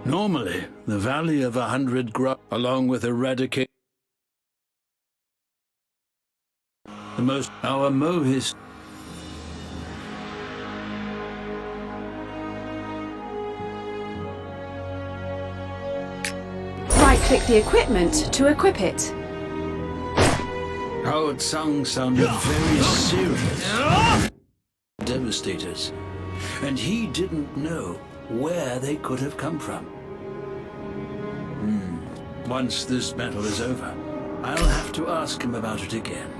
Normally, the Valley of 100 Grub, along with Eradicate, our Mohis. Right-click the equipment to equip it. Hao Tsang sounded very serious. Devastators. And he didn't know where they could have come from. Once this battle is over, I'll have to ask him about it again.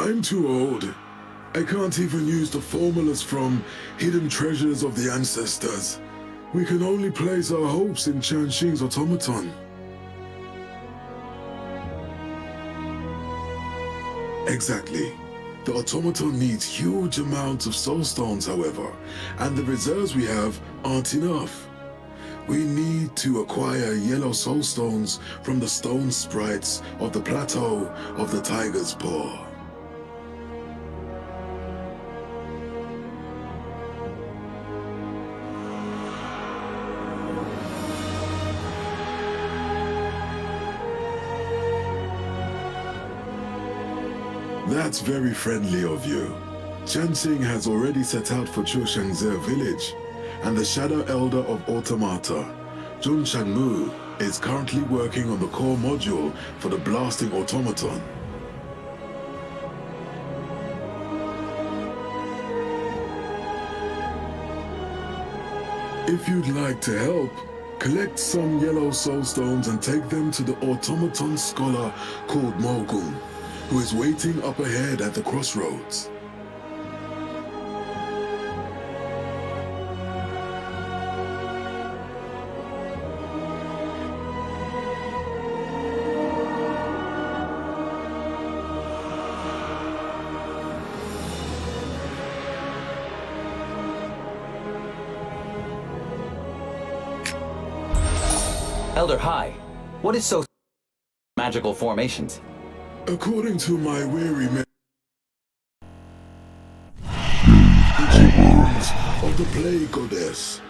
I'm too old. I can't even use the formulas from Hidden Treasures of the Ancestors. We can only place our hopes in Chanxing's automaton. Exactly. The automaton needs huge amounts of soul stones, however, and the reserves we have aren't enough. We need to acquire yellow soul stones from the stone sprites of the plateau of the Tiger's Paw. That's very friendly of you. Chanxing has already set out for Chushangze village, and the Shadow Elder of Automata, Zhong Changmu, is currently working on the core module for the blasting automaton. If you'd like to help, collect some yellow soul stones and take them to the automaton scholar called Mogun, who is waiting up ahead at the crossroads. Elder High, what is so magical formations? According to my weary memory of the Plague Goddess,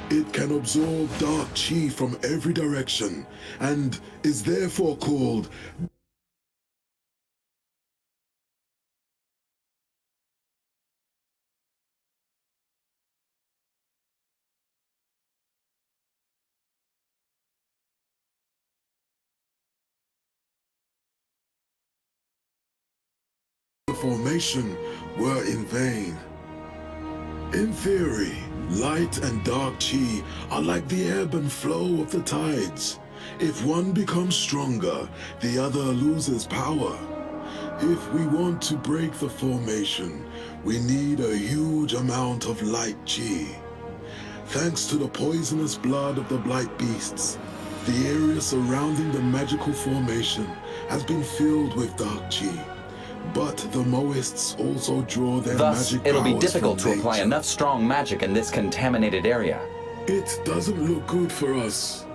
it can absorb dark chi from every direction and is therefore called the formation were in vain. In theory, light and dark chi are like the ebb and flow of the tides. If one becomes stronger, the other loses power. If we want to break the formation, we need a huge amount of light chi. Thanks to the poisonous blood of the blight beasts, the area surrounding the magical formation has been filled with dark chi. But the Moists also draw their Thus, magic it'll be powers difficult to from apply nature. enough strong magic in this contaminated area. It doesn't look good for us.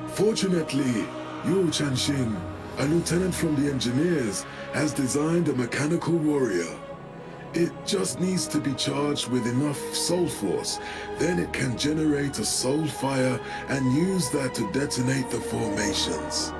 Fortunately, Yu Chanxing, a lieutenant from the engineers, has designed a mechanical warrior. It just needs to be charged with enough soul force, then it can generate a soul fire and use that to detonate the formations.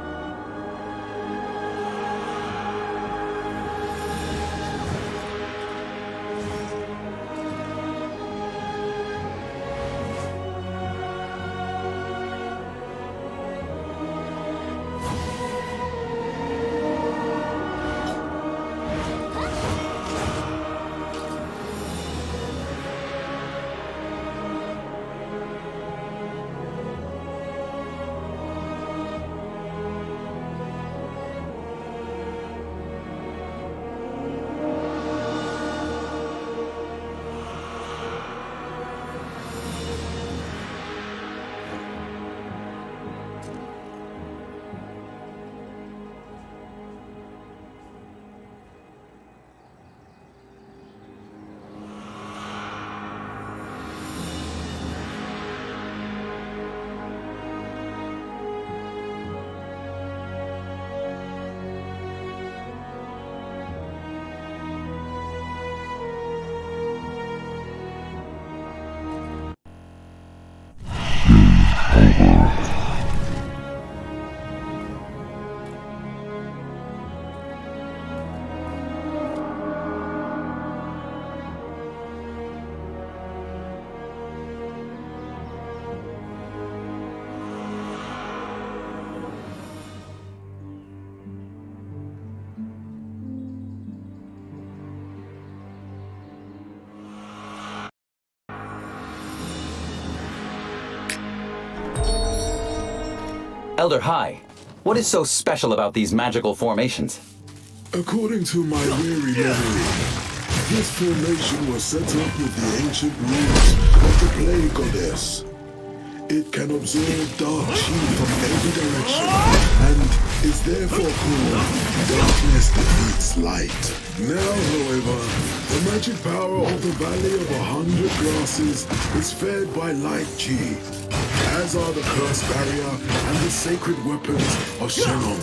Elder High, what is so special about these magical formations? According to my weary memory, this formation was set up with the ancient rules of the Plague Goddess. It can absorb dark chi from every direction and is therefore called darkness defeats light. Now, however, the magic power of the Valley of 100 Glasses is fed by light chi, as are the Curse Barrier and the sacred weapons of Shannon.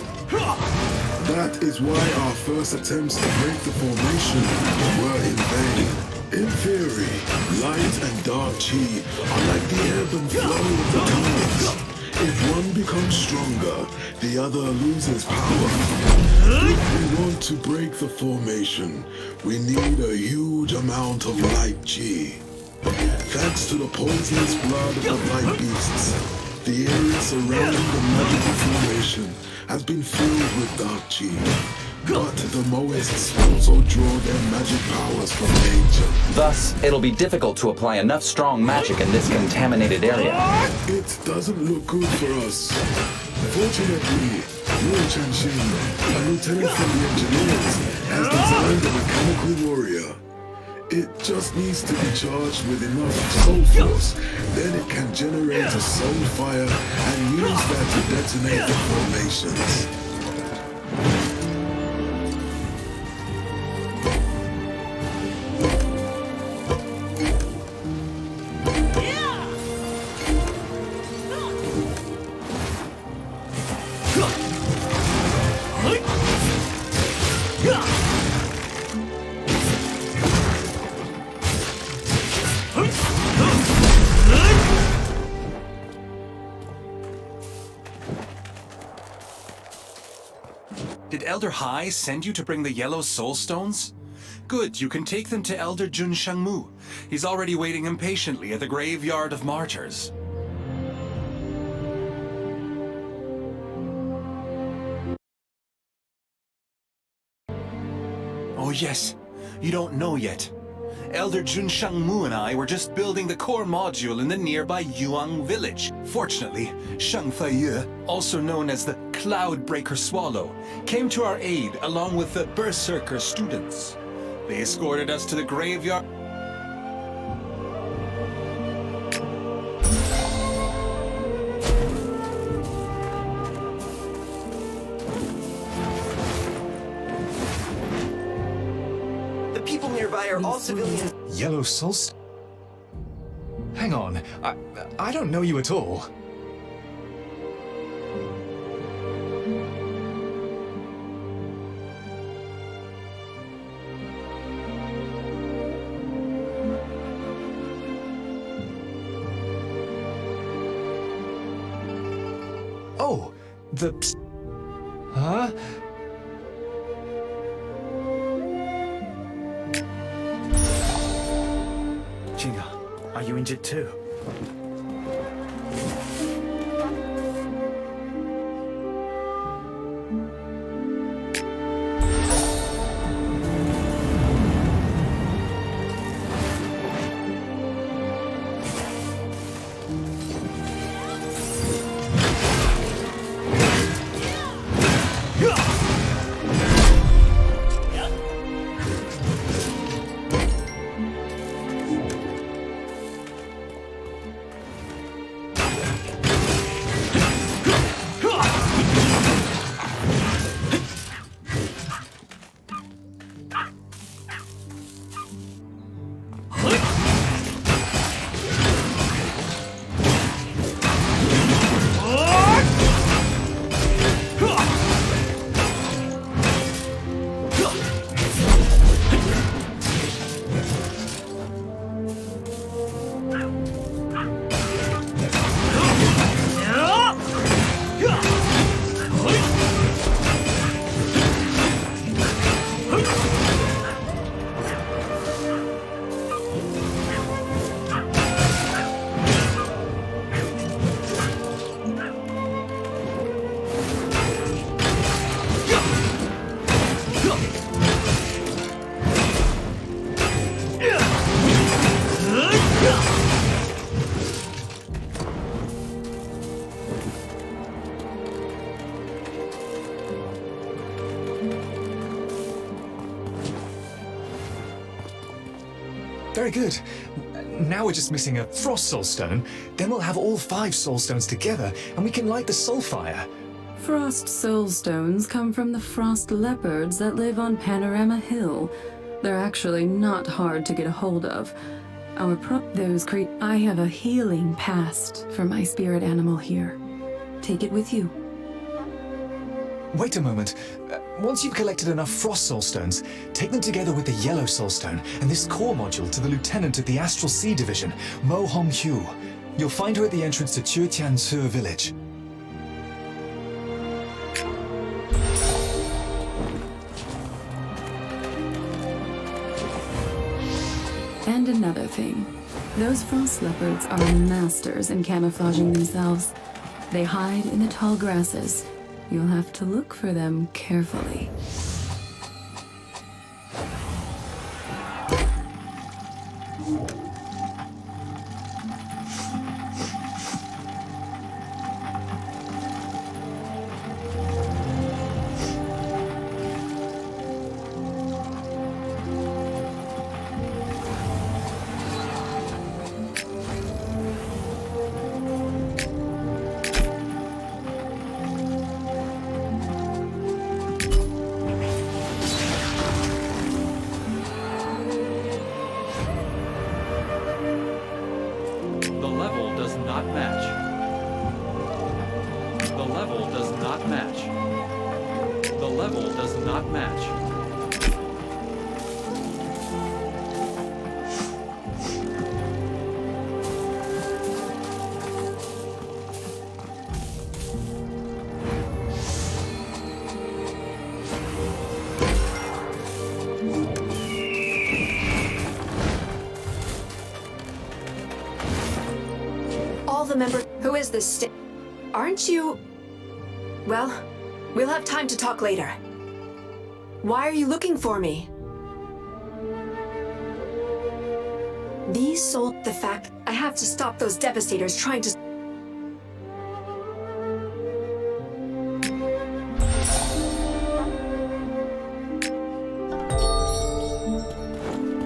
That is why our first attempts to break the formation were in vain. In theory, light and dark chi are like the ebb and flow of the tides. If one becomes stronger, the other loses power. If we want to break the formation, we need a huge amount of light chi. Thanks to the poisonous blood of the blight beasts, the area surrounding the magical formation has been filled with dark chi. But the Moists also draw their magic powers from nature. Thus, it'll be difficult to apply enough strong magic in this contaminated area. It doesn't look good for us. Fortunately, Wu Chanshin, a lieutenant from the engineers, has designed a mechanical warrior. It just needs to be charged with enough soul force, then it can generate a soul fire and use that to detonate the formations. Did Elder Hai send you to bring the yellow soul stones? Good, you can take them to Elder Jun Shangmu. He's already waiting impatiently at the Graveyard of Martyrs. Oh yes, you don't know yet. Elder Jun Shangmu and I were just building the core module in the nearby Yuang village. Fortunately, Shang Feiyu, also known as the Cloudbreaker Swallow, came to our aid along with the Berserker students. They escorted us to the graveyard. The people nearby are all civilians. Yellow Solstice? Hang on, I don't know you at all. Oh, the... Huh? Jinga, are you injured too? Very good. Now we're just missing a Frost Soul Stone. Then we'll have all 5 Soul Stones together, and we can light the Soul Fire. Frost Soul Stones come from the frost leopards that live on Panorama Hill. They're actually not hard to get a hold of. I have a healing past for my spirit animal here. Take it with you. Wait a moment. Once you've collected enough Frost Soul Stones, take them together with the Yellow Soul Stone and this core module to the Lieutenant at the Astral Sea Division, Mo Hong Hyu. You'll find her at the entrance to Tiansu Village. And another thing. Those frost leopards are masters in camouflaging themselves. They hide in the tall grasses. You'll have to look for them carefully. not match. The level does not match. All the members. Who is this? Aren't you? Well, we'll have time to talk later. Why are you looking for me? These sold the fact I have to stop those devastators trying to.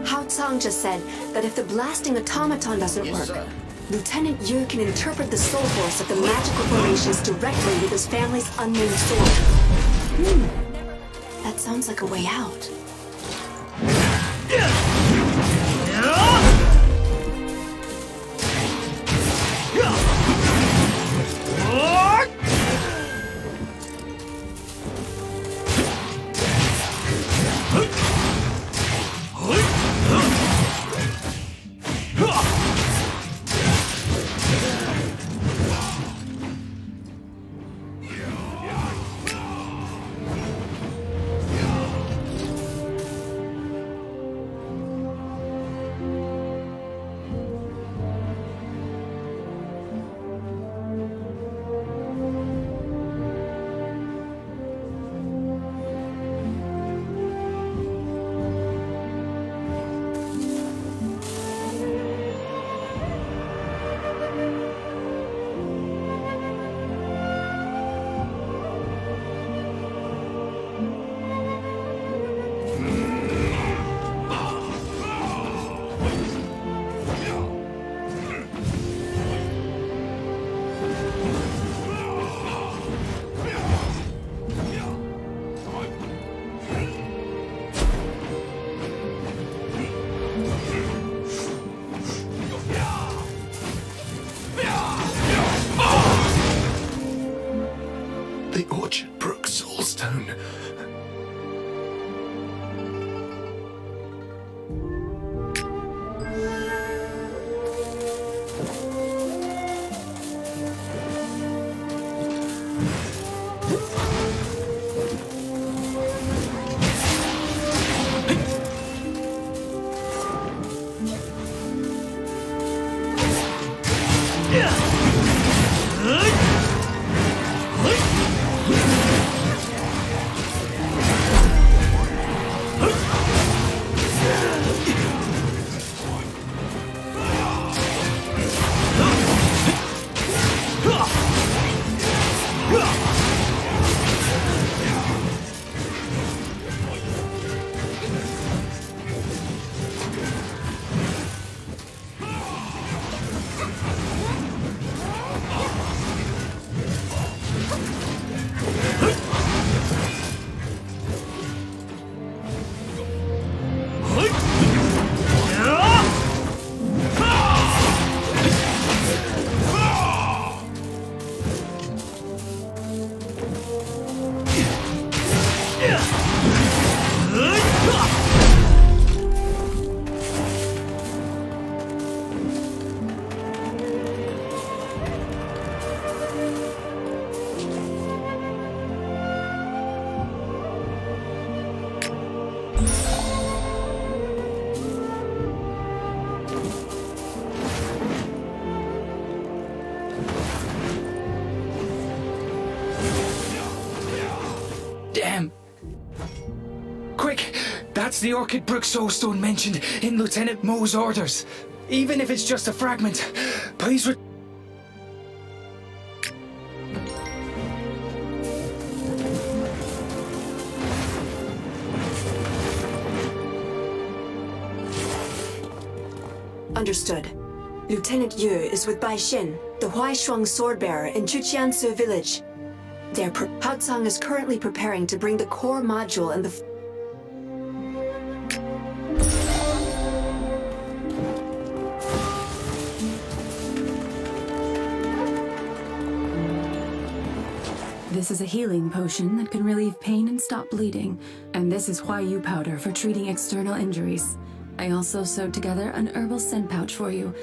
Hao Tsang just said that if the blasting automaton doesn't work, sir. Lieutenant Yu can interpret the soul force of the magical formations directly with his family's unnamed sword. That sounds like a way out. The Orchard Brook Soulstone. Damn! Quick! That's the Orchid Brook Soulstone mentioned in Lieutenant Mo's orders. Even if it's just a fragment, please Understood. Lieutenant Yu is with Bai Xin, the Huaishuang swordbearer in Chujiansu village. Hao Tsang is currently preparing to bring the core module and the This is a healing potion that can relieve pain and stop bleeding. And this is Huayu powder for treating external injuries. I also sewed together an herbal scent pouch for you.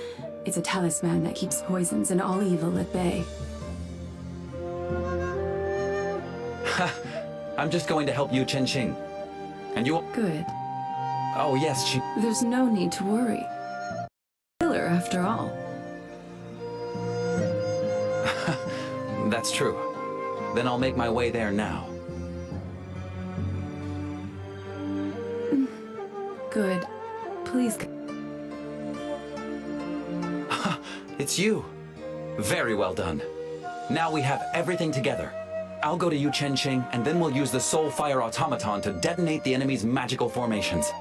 It's a talisman that keeps poisons and all evil at bay. I'm just going to help you, Chen-Xing. And you... Good. Oh, yes, she... There's no need to worry. Killer, after all. That's true. Then I'll make my way there now. Good. Please... It's you. Very well done. Now we have everything together. I'll go to you, Chen-Xing, and then we'll use the Soul Fire Automaton to detonate the enemy's magical formations.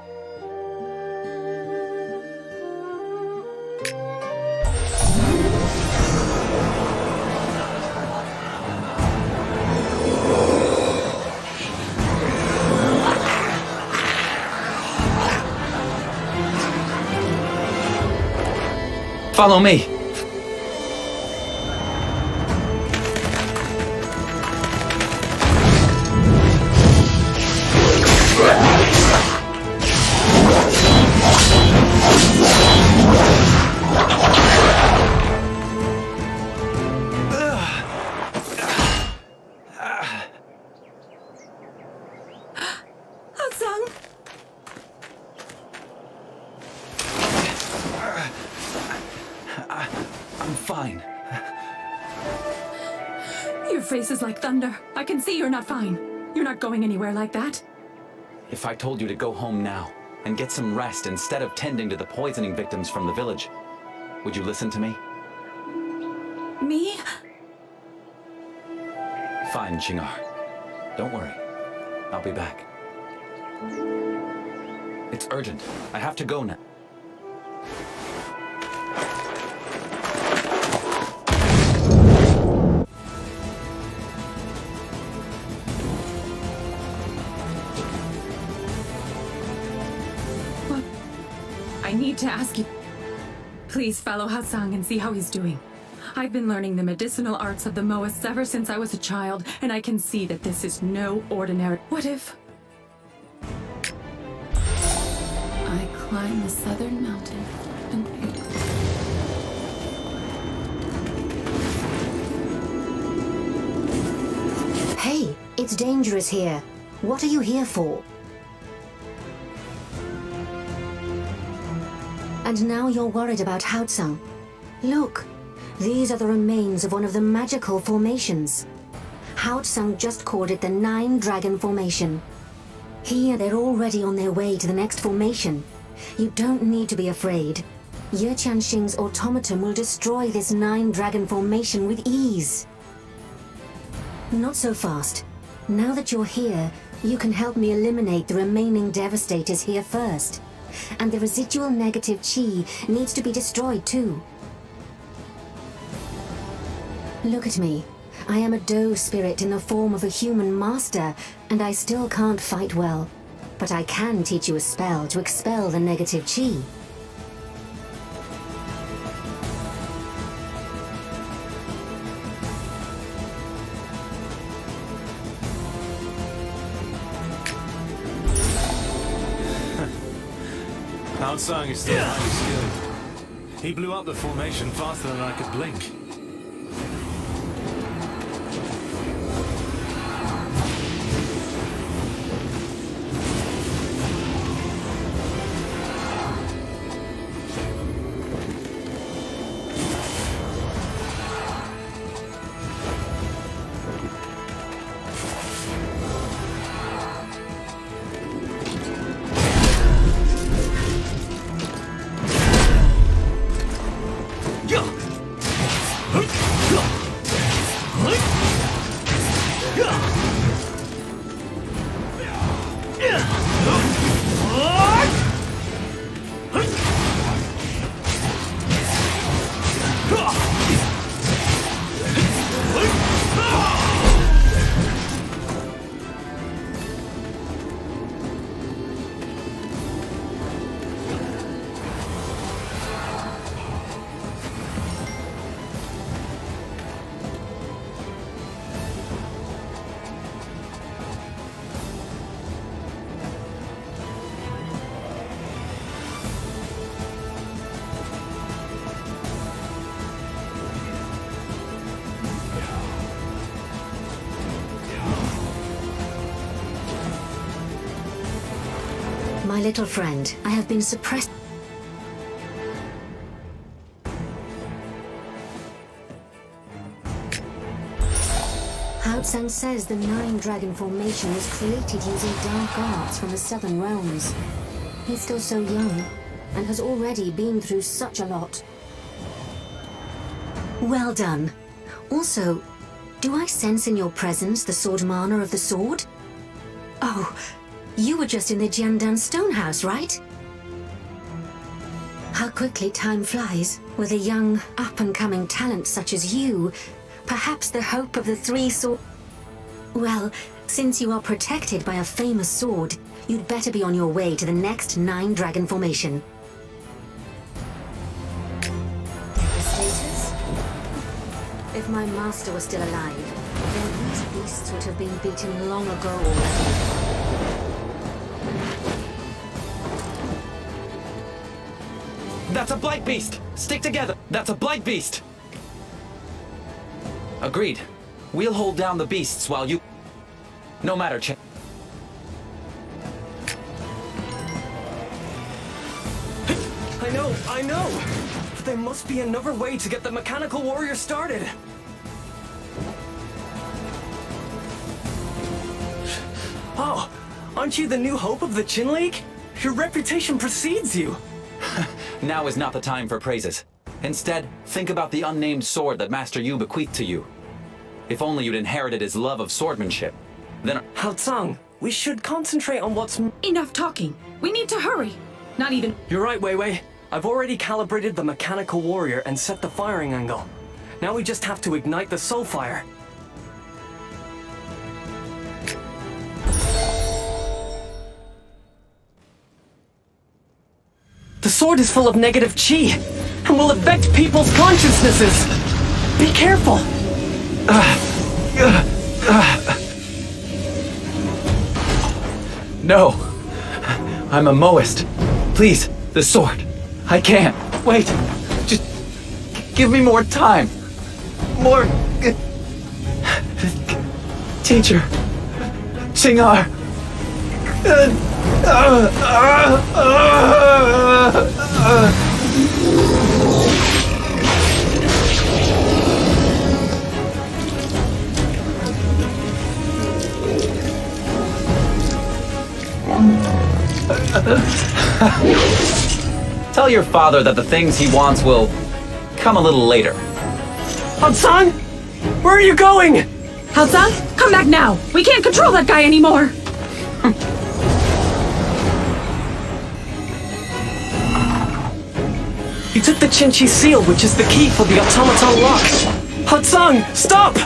Follow me. I'm fine. Your face is like thunder. I can see you're not fine. You're not going anywhere like that. If I told you to go home now and get some rest instead of tending to the poisoning victims from the village, would you listen to me? Me? Fine, Chingar. Don't worry. I'll be back. It's urgent. I have to go now. What? I need to ask you. Please follow Hatsang and see how he's doing. I've been learning the medicinal arts of the Moas ever since I was a child, and I can see that this is no ordinary... What if... I climb the southern mountain and... Hey, it's dangerous here. What are you here for? And now you're worried about Haotsang. Look, these are the remains of one of the magical formations. Haotsang just called it the Nine Dragon Formation. They're already on their way to the next formation. You don't need to be afraid. Ye Qianxing's automaton will destroy this Nine Dragon Formation with ease. Not so fast. Now that you're here, you can help me eliminate the remaining Devastators here first. And the residual negative Qi needs to be destroyed too. Look at me. I am a doe spirit in the form of a human master, and I still can't fight well. But I can teach you a spell to expel the negative Qi. Haotsang is still highly skilled. He blew up the formation faster than I could blink. My little friend, I have been suppressed. Haotsang says the Nine Dragon Formation was created using dark arts from the Southern Realms. He's still so young, and has already been through such a lot. Well done. Also, do I sense in your presence the sword mana of the sword? Oh, you were just in the Jiandan Stonehouse, right? How quickly time flies with a young, up-and-coming talent such as you. Perhaps the hope of the three sword... Well, since you are protected by a famous sword, you'd better be on your way to the next Nine Dragon Formation. Devastators? If my master was still alive, then these beasts would have been beaten long ago already. That's a blight beast! Stick together! That's a blight beast! Agreed. We'll hold down the beasts while you... No matter, I know! But there must be another way to get the mechanical warrior started! Oh, aren't you the new hope of the Qin League? Your reputation precedes you! Now is not the time for praises. Instead, think about the unnamed sword that Master Yu bequeathed to you. If only you'd inherited his love of swordsmanship, then... Haotsang, we should concentrate on what's... Enough talking. We need to hurry. Not even... You're right, Wei Wei. I've already calibrated the mechanical warrior and set the firing angle. Now we just have to ignite the soul fire. The sword is full of negative chi, and will affect people's consciousnesses. Be careful. No. I'm a Moist. Please, the sword. I can't. Wait. Just give me more time. More... Teacher. Chingar. Tell your father that the things he wants will come a little later. Haotsang! Where are you going? Haotsang, come back now! We can't control that guy anymore! You took the Qinchi seal, which is the key for the automaton lock. Haotsang, stop!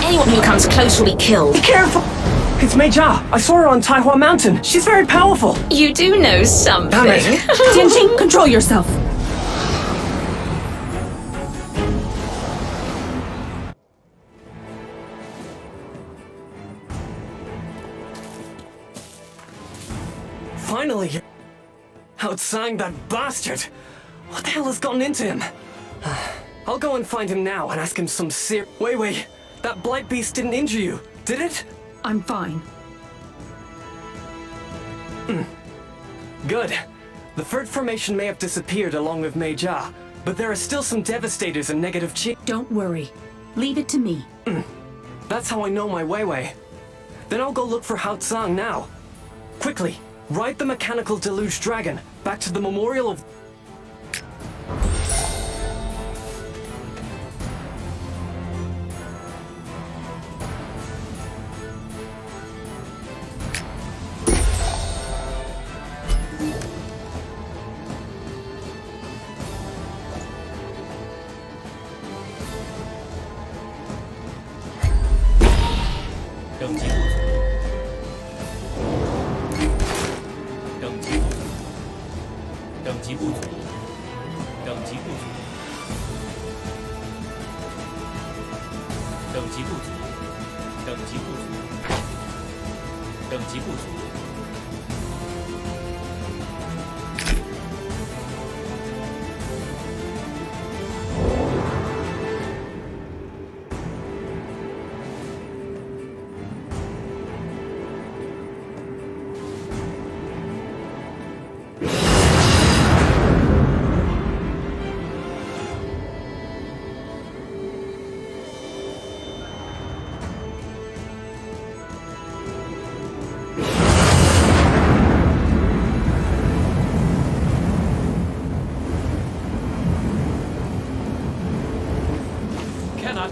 Anyone who comes close will be killed. Be careful! It's Mei Jia. I saw her on Taihua Mountain. She's very powerful. You do know something. Damn it. Tianqing, control yourself. Finally! Haotsang, that bastard! What the hell has gotten into him? I'll go and find him now and ask him some Wait, that blight beast didn't injure you, did it? I'm fine. Good. The third formation may have disappeared along with Mei Jia, but there are still some devastators and negative chi. Don't worry. Leave it to me. That's how I know my Wei Wei. Then I'll go look for Haotsang now. Quickly, ride the mechanical deluge dragon back to the memorial of...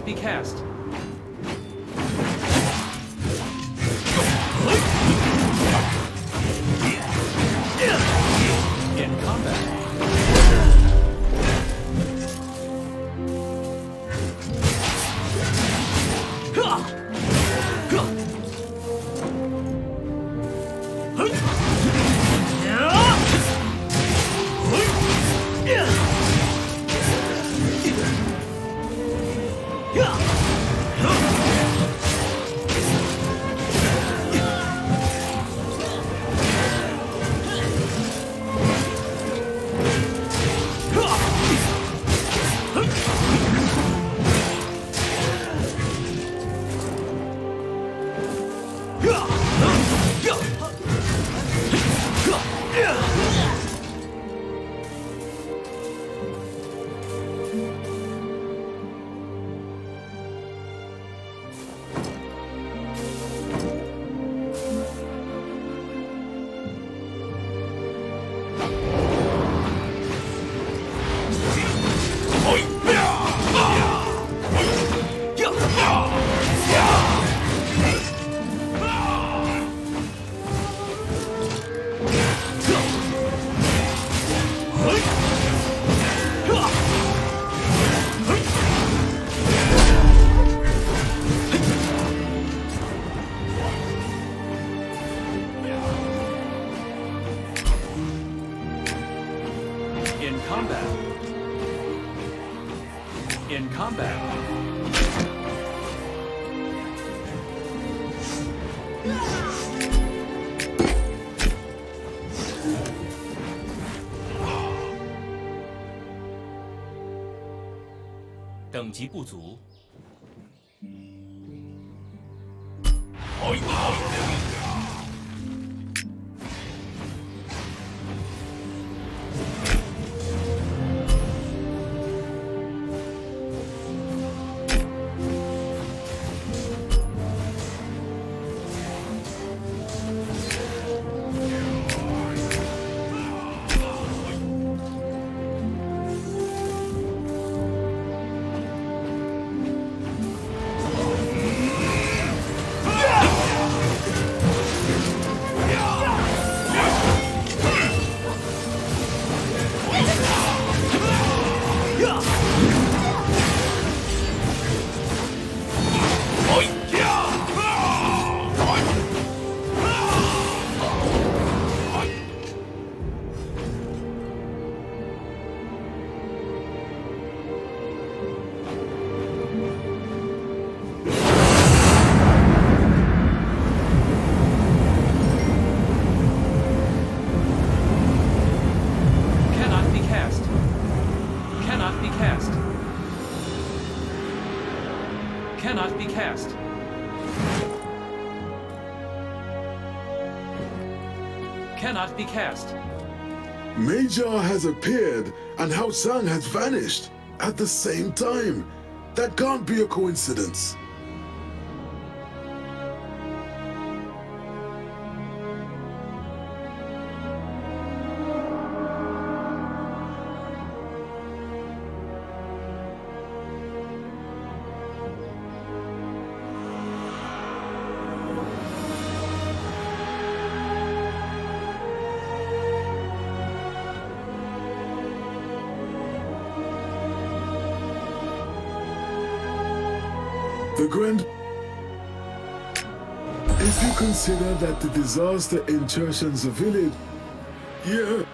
Cannot be cast. In combat. In combat. In combat.等级不足。Cannot be cast. Cannot be cast. Major has appeared and Hao Sang has vanished at the same time. That can't be a coincidence. The Grand... If you consider that the disaster in Chershan's village... Yeah...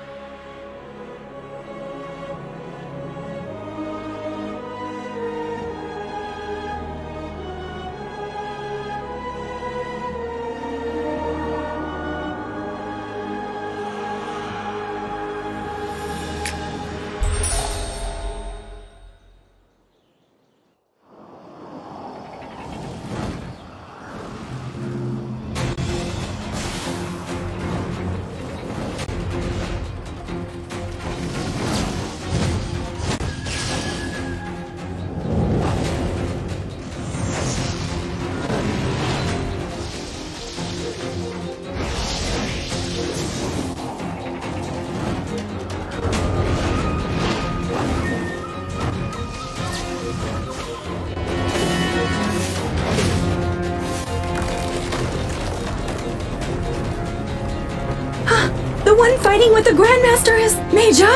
fighting what the Grandmaster is, Major?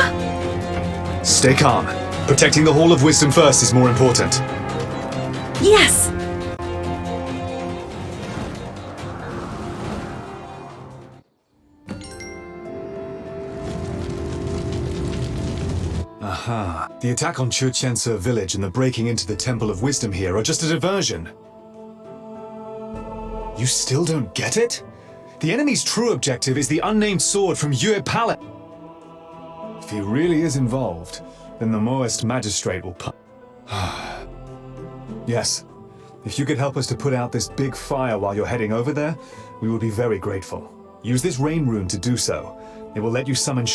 Stay calm. Protecting the Hall of Wisdom first is more important. Yes. Aha. The attack on Chuqianse village and the breaking into the Temple of Wisdom here are just a diversion. You still don't get it? The enemy's true objective is the unnamed sword from Yue Palace. If he really is involved, then the Maoist magistrate will Yes. If you could help us to put out this big fire while you're heading over there, we would be very grateful. Use this rain rune to do so. It will let you summon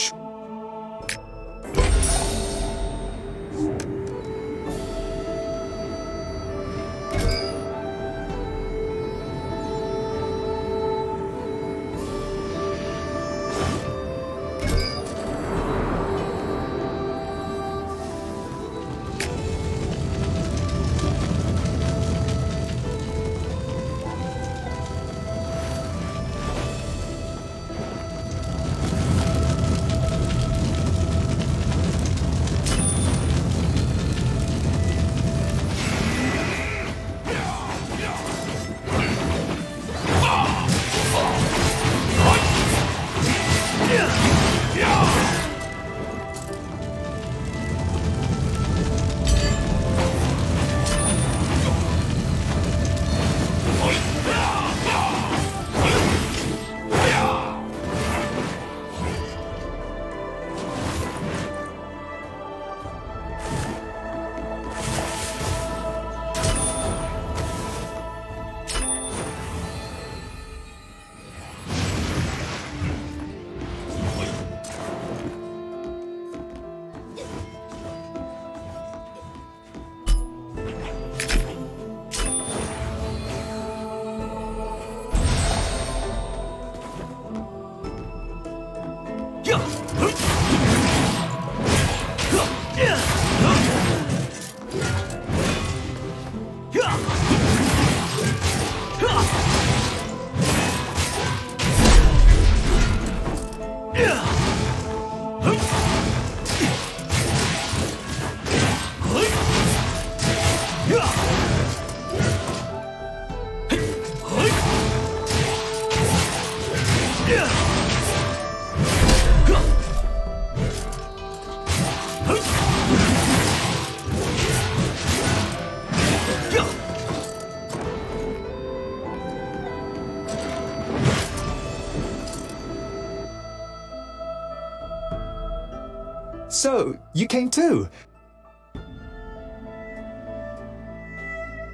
So, you came too?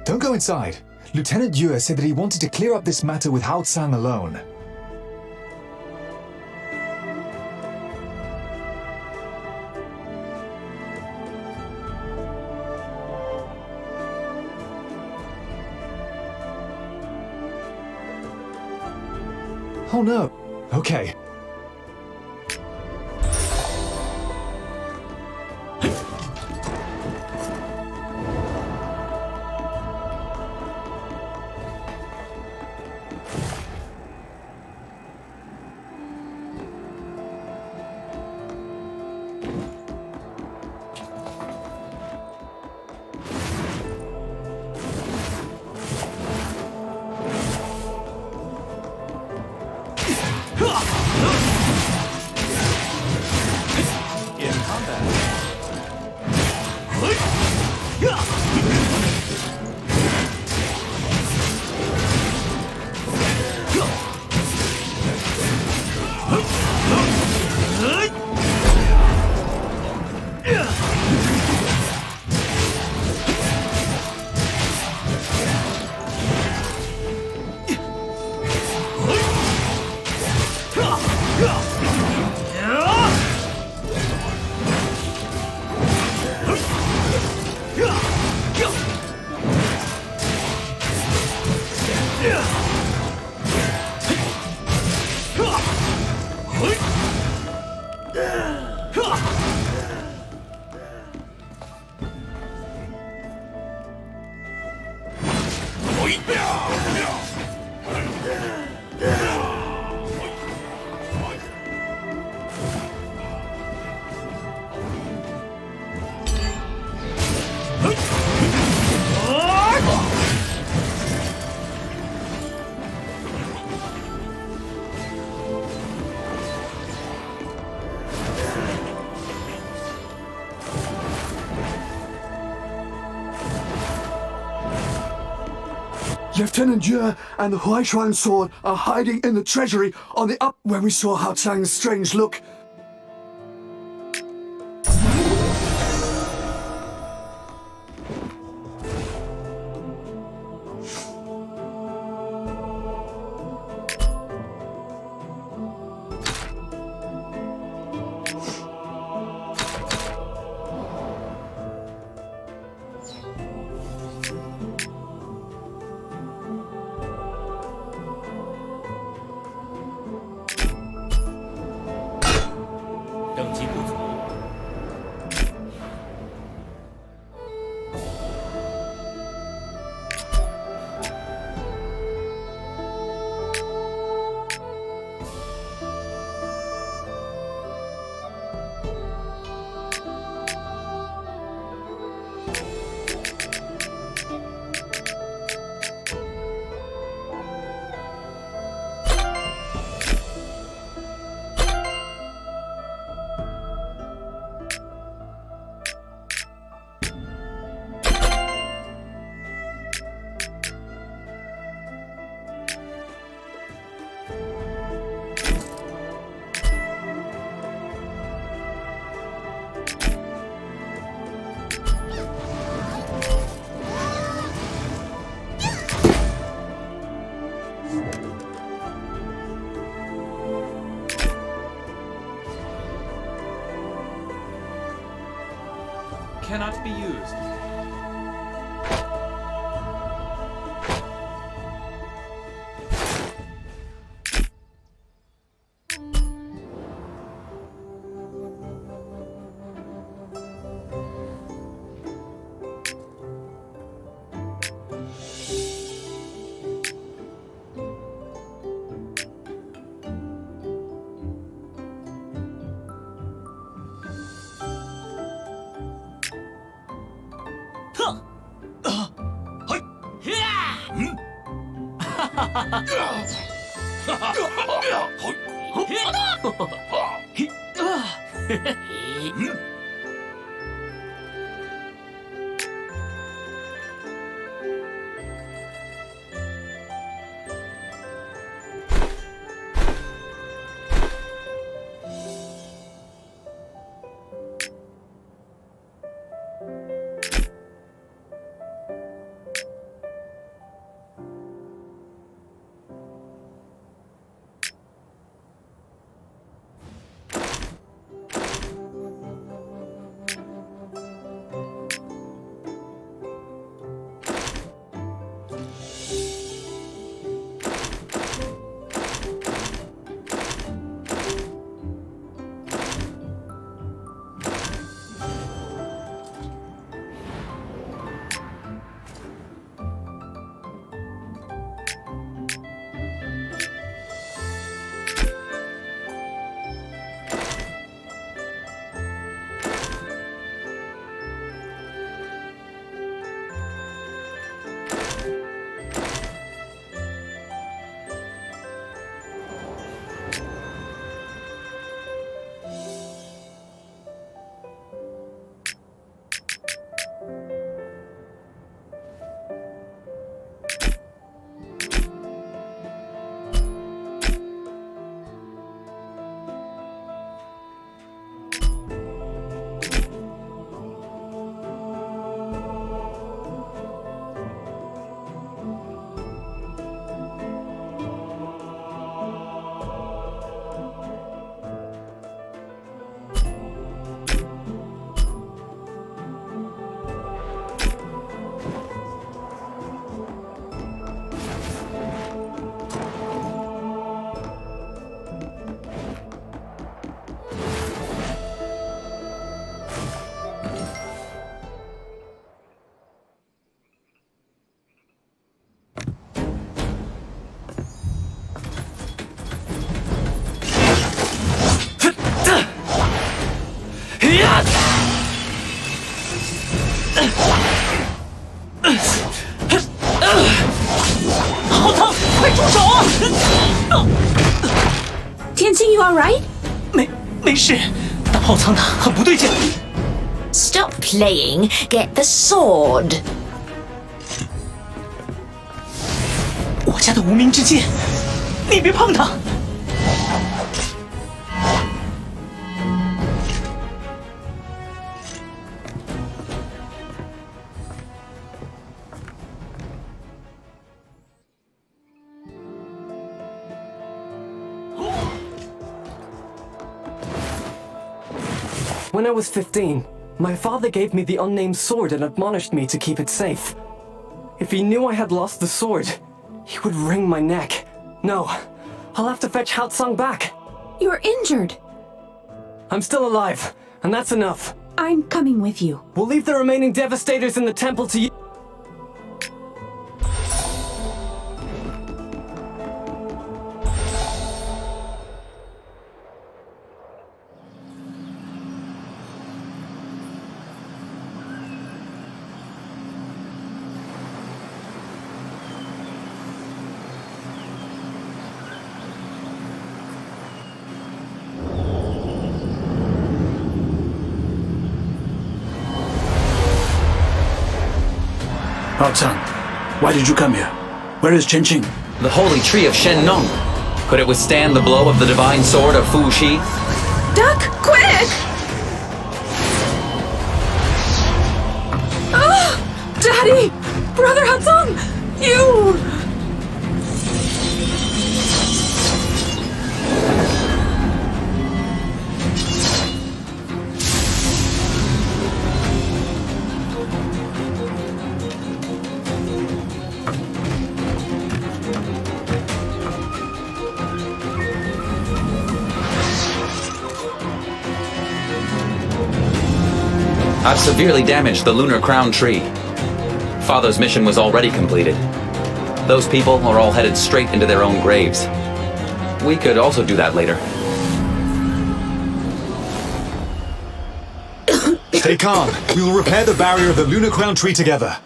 Don't go inside. Lieutenant Yue said that he wanted to clear up this matter with Hao Tsang alone. Oh no. Okay. Lieutenant Yue and the Huaishuang sword are hiding in the treasury on the up where we saw Hao Chang's strange look. Cannot be used. You alright? 没事，大炮仓的很不对劲。 Stop playing. Get the sword. 家的无名之剑，你别碰它。When I was 15, my father gave me the unnamed sword and admonished me to keep it safe. If he knew I had lost the sword, he would wring my neck. No, I'll have to fetch Haotsang back. You're injured. I'm still alive, and that's enough. I'm coming with you. We'll leave the remaining Devastators in the temple to you. Haotsang, why did you come here? Where is Chen Qing? The holy tree of Shen Nong. Could it withstand the blow of the divine sword of Fu Shi? Duck, quick! Ah! Daddy! Brother Hatsung! You! I've severely damaged the lunar crown tree. Father's mission was already completed. Those people are all headed straight into their own graves. We could also do that later. Stay calm. We will repair the barrier of the lunar crown tree together.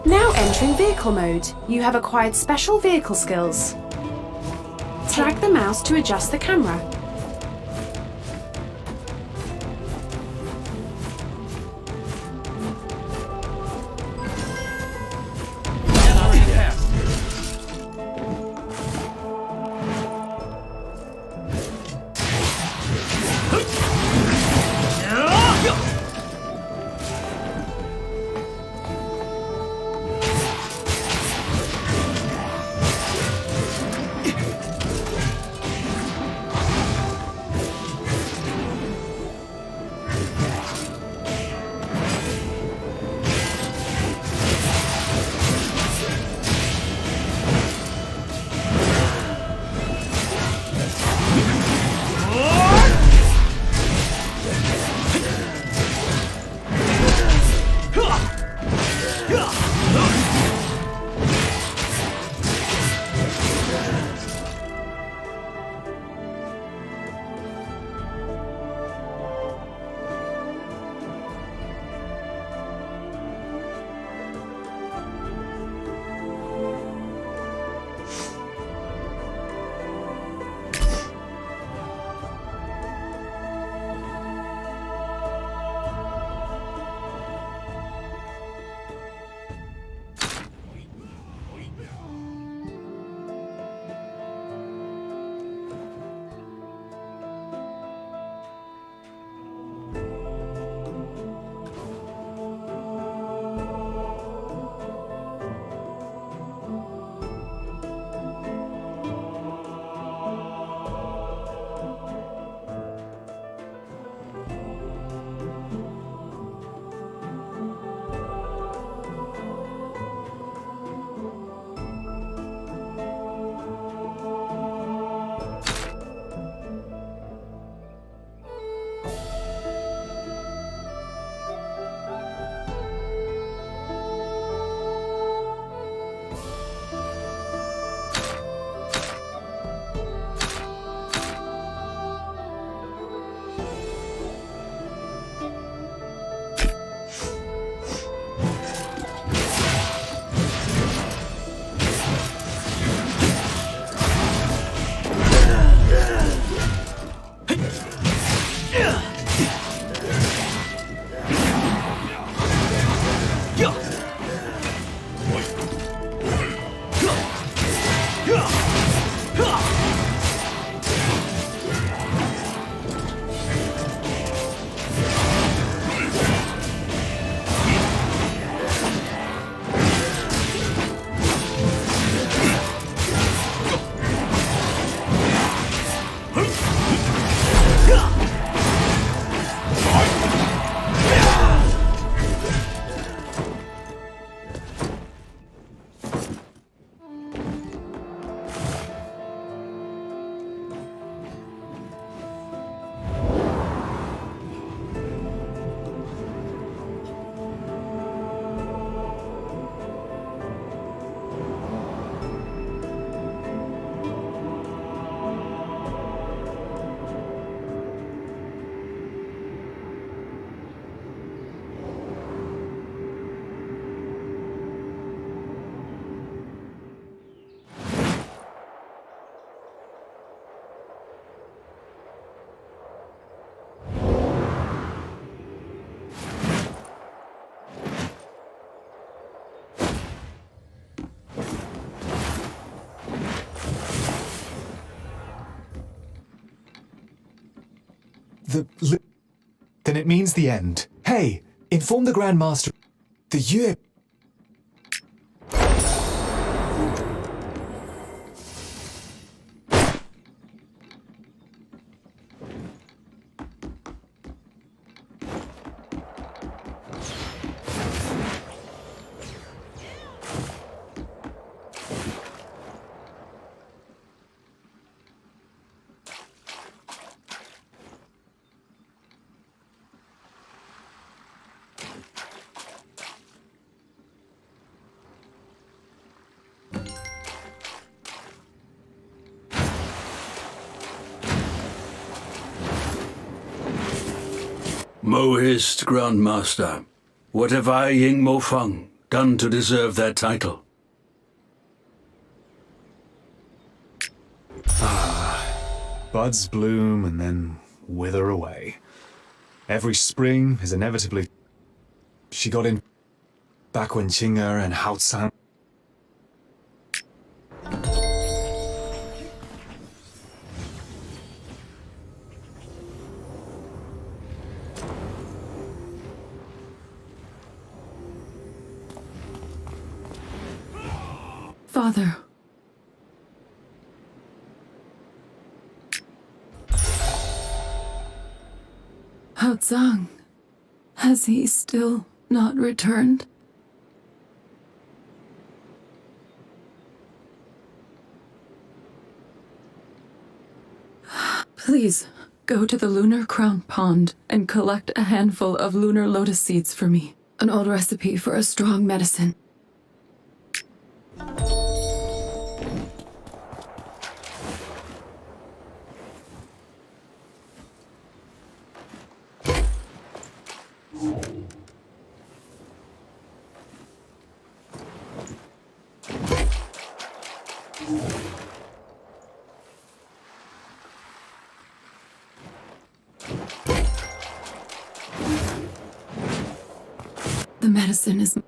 Now entering vehicle mode. You have acquired special vehicle skills. Drag the mouse to adjust the camera. Then it means the end. Hey, inform the Grand Master. The Yue... Mohist, Grandmaster. What have I, Ying Mo Feng, done to deserve that title? Buds bloom and then wither away. Every spring is inevitably... She got in back when Qing'er and Haotsang... Father. Hao Zhang, has he still not returned? Please, go to the Lunar Crown Pond and collect a handful of lunar lotus seeds for me. An old recipe for a strong medicine. The medicine is...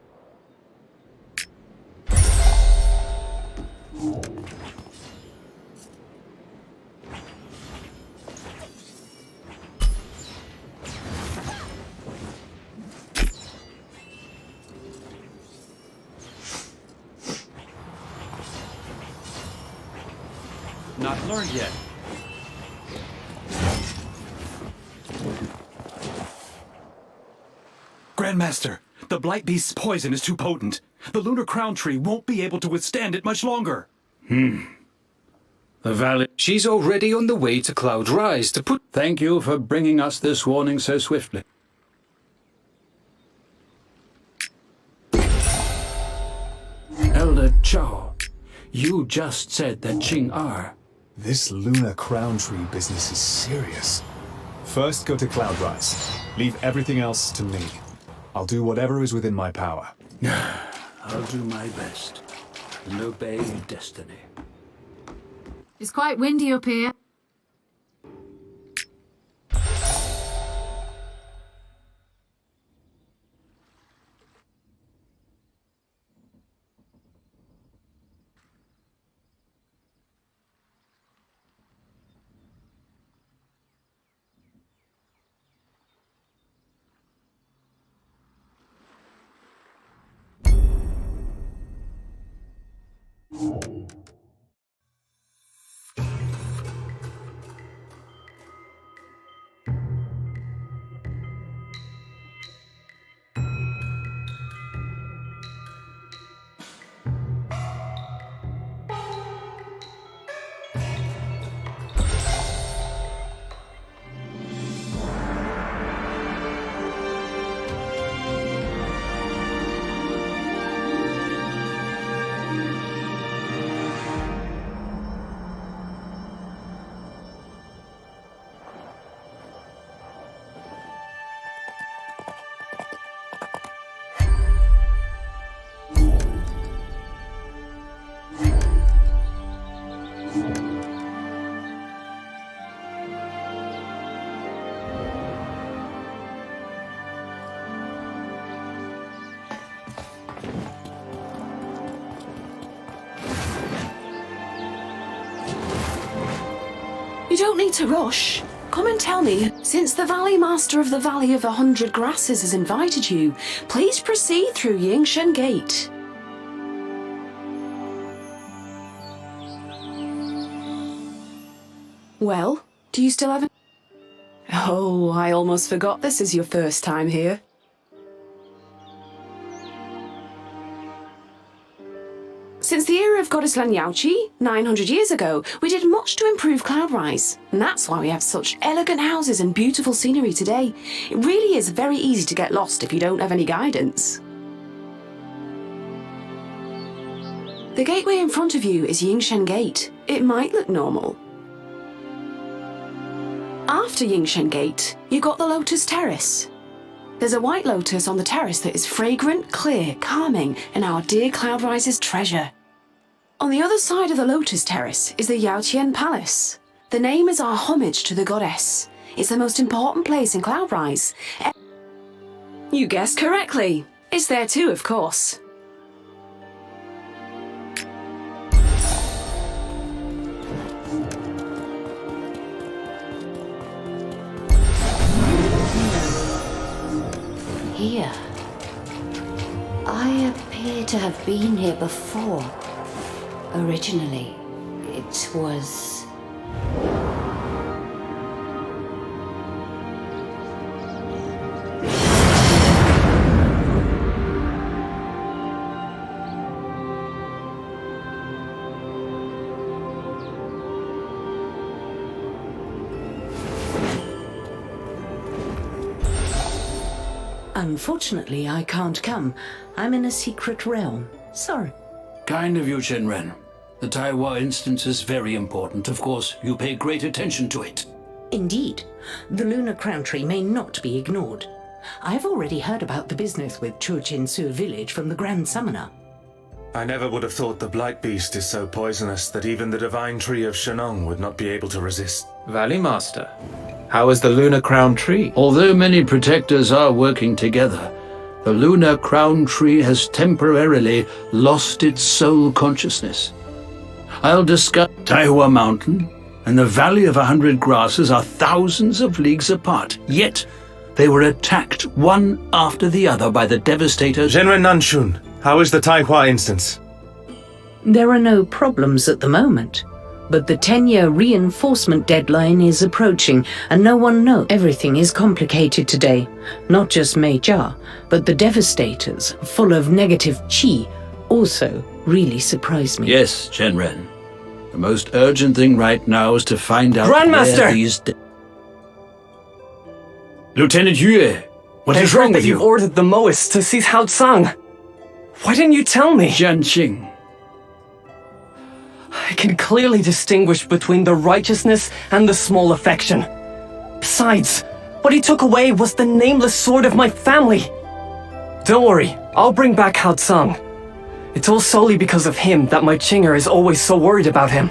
Not learned yet. Grandmaster, the Blight Beast's poison is too potent. The Lunar Crown Tree won't be able to withstand it much longer. The Valley... She's already on the way to Cloud Rise to put... Thank you for bringing us this warning so swiftly. Elder Chao, you just said that Qing'er... This Lunar Crown Tree business is serious. First, go to Cloud Rise. Leave everything else to me. I'll do whatever is within my power. I'll do my best and obey destiny. It's quite windy up here. You don't need to rush. Come and tell me, since the Valley Master of the Valley of 100 Grasses has invited you, please proceed through Yingshen Gate. Well, do you still have an... Oh, I almost forgot this is your first time here. Since the era of Goddess Lan Yaoqi, 900 years ago, we did much to improve Cloudrise. And that's why we have such elegant houses and beautiful scenery today. It really is very easy to get lost if you don't have any guidance. The gateway in front of you is Yingshen Gate. It might look normal. After Yingshen Gate, you got the Lotus Terrace. There's a white lotus on the terrace that is fragrant, clear, calming, and our dear Cloudrise's treasure. On the other side of the Lotus Terrace is the Yaotian Palace. The name is our homage to the goddess. It's the most important place in Cloudrise. You guessed correctly. It's there too, of course. Here. I appear to have been here before. Originally, it was... Unfortunately, I can't come. I'm in a secret realm. Sorry. Kind of you, Shenren. The Taiwa instance is very important. Of course, you pay great attention to it. Indeed. The lunar crown tree may not be ignored. I've already heard about the business with Churchin-Sur village from the Grand Summoner. I never would have thought the Blight Beast is so poisonous that even the Divine Tree of Shenong would not be able to resist. Valley Master, how is the Lunar Crown Tree? Although many protectors are working together, the Lunar Crown Tree has temporarily lost its soul consciousness. I'll discuss Taiwa Mountain and the Valley of 100 Grasses are thousands of leagues apart, yet they were attacked one after the other by the devastators. Genren Nanshun, how is the Taiwa instance? There are no problems at the moment, but the 10-year reinforcement deadline is approaching, and no one knows. Everything is complicated today. Not just Mei Jia, but the devastators, full of negative qi, also really surprised me. Yes, Shenren. The most urgent thing right now is to find out Grandmaster! where these... Lieutenant Yue, what is wrong with you? You ordered the Mois to seize Haotsang. Why didn't you tell me? Jianqing. I can clearly distinguish between the righteousness and the small affection. Besides, what he took away was the nameless sword of my family. Don't worry, I'll bring back Haotsang. It's all solely because of him that my Chinger is always so worried about him.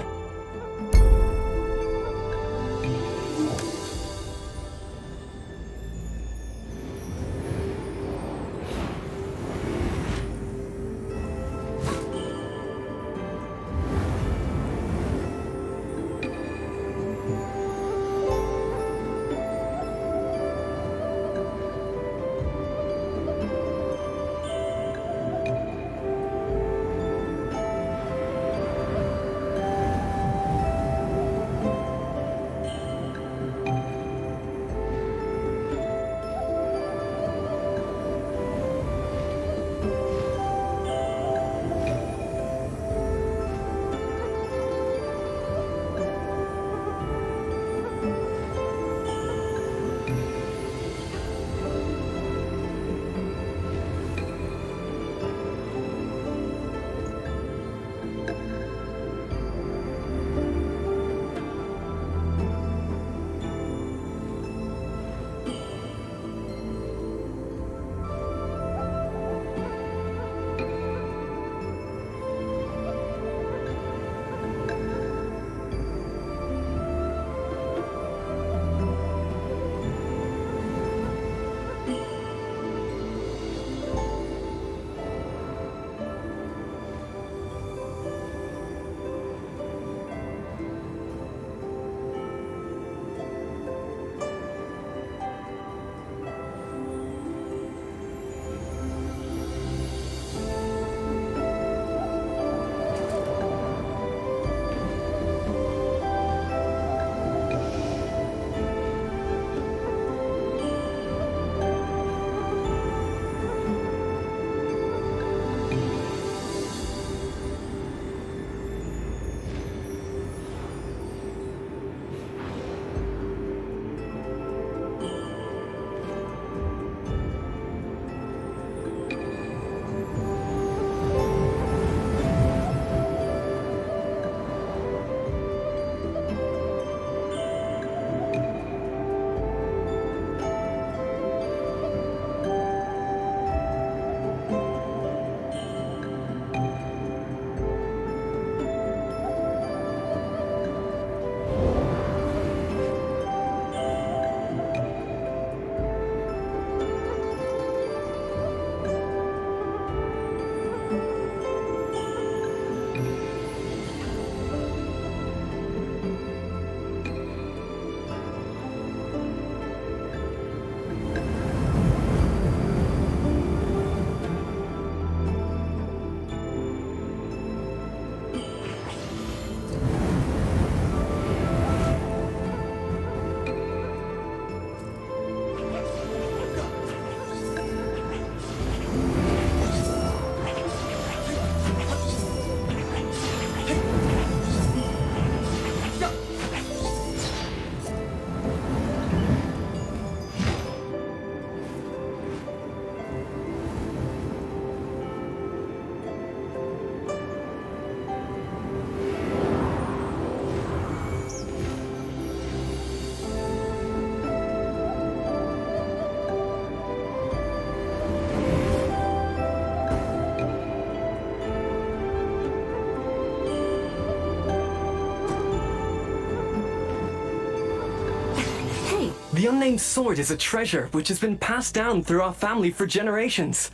unnamed sword is a treasure which has been passed down through our family for generations.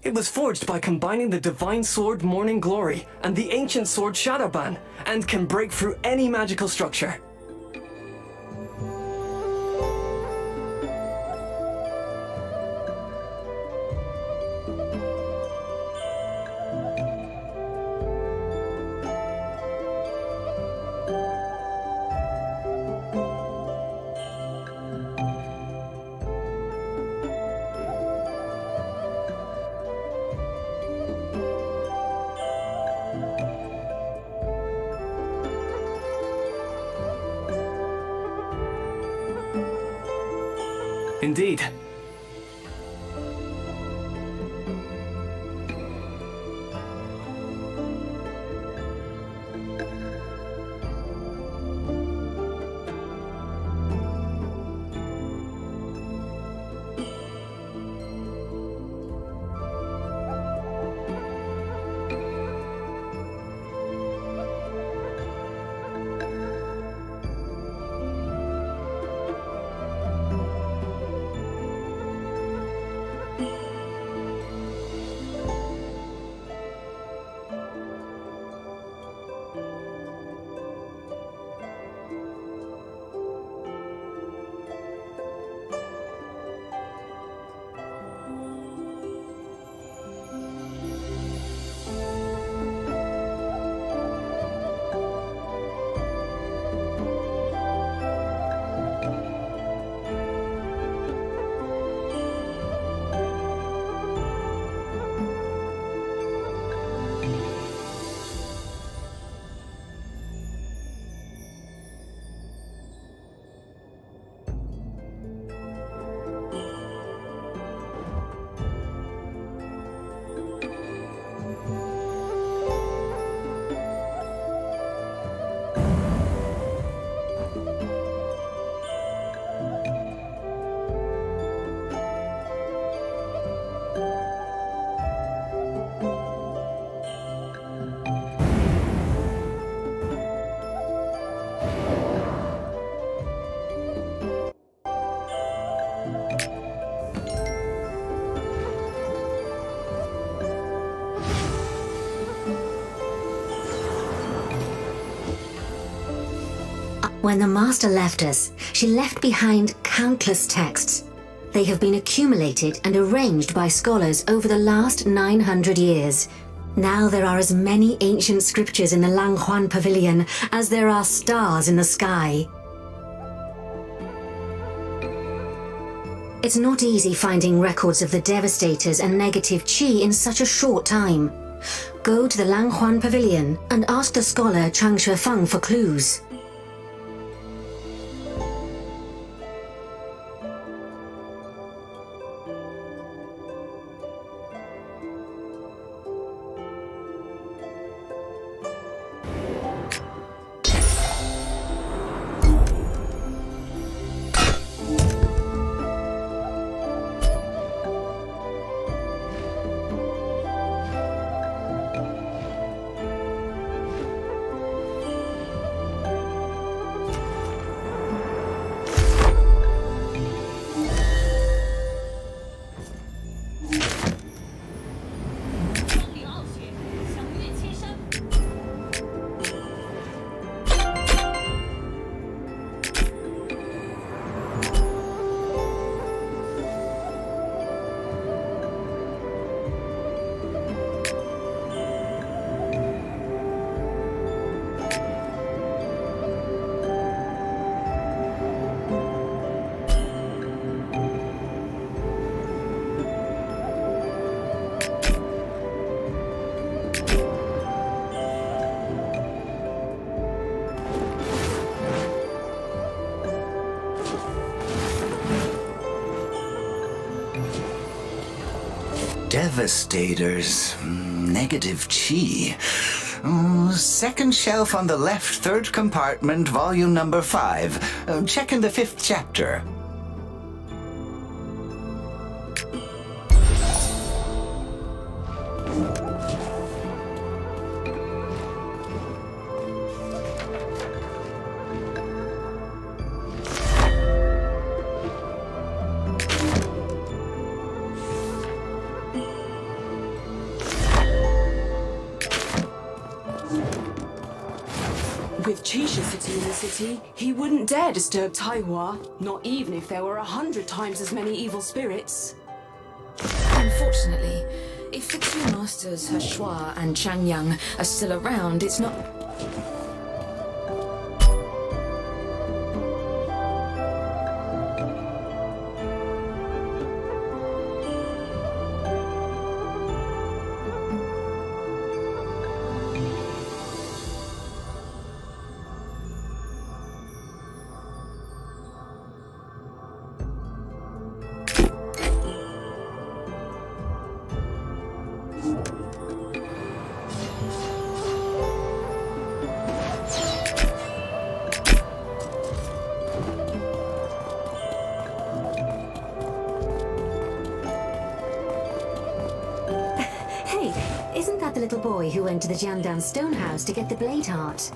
It was forged by combining the divine sword Morning Glory and the ancient sword Shadowban, and can break through any magical structure. Indeed. When the Master left us, she left behind countless texts. They have been accumulated and arranged by scholars over the last 900 years. Now there are as many ancient scriptures in the Langhuan Pavilion as there are stars in the sky. It's not easy finding records of the Devastators and negative Qi in such a short time. Go to the Langhuan Pavilion and ask the scholar Chang Shufeng for clues. Devastators. Negative Qi. Second shelf on the left, third compartment, volume number 5. Check in the 5th chapter. With Chisha sitting in the city, he wouldn't dare disturb Taihua, not even if there were 100 times as many evil spirits. Unfortunately, if the two masters, Heshua and Changyang, are still around, it's not... Isn't that the little boy who went to the Jiandan Stonehouse to get the blade heart?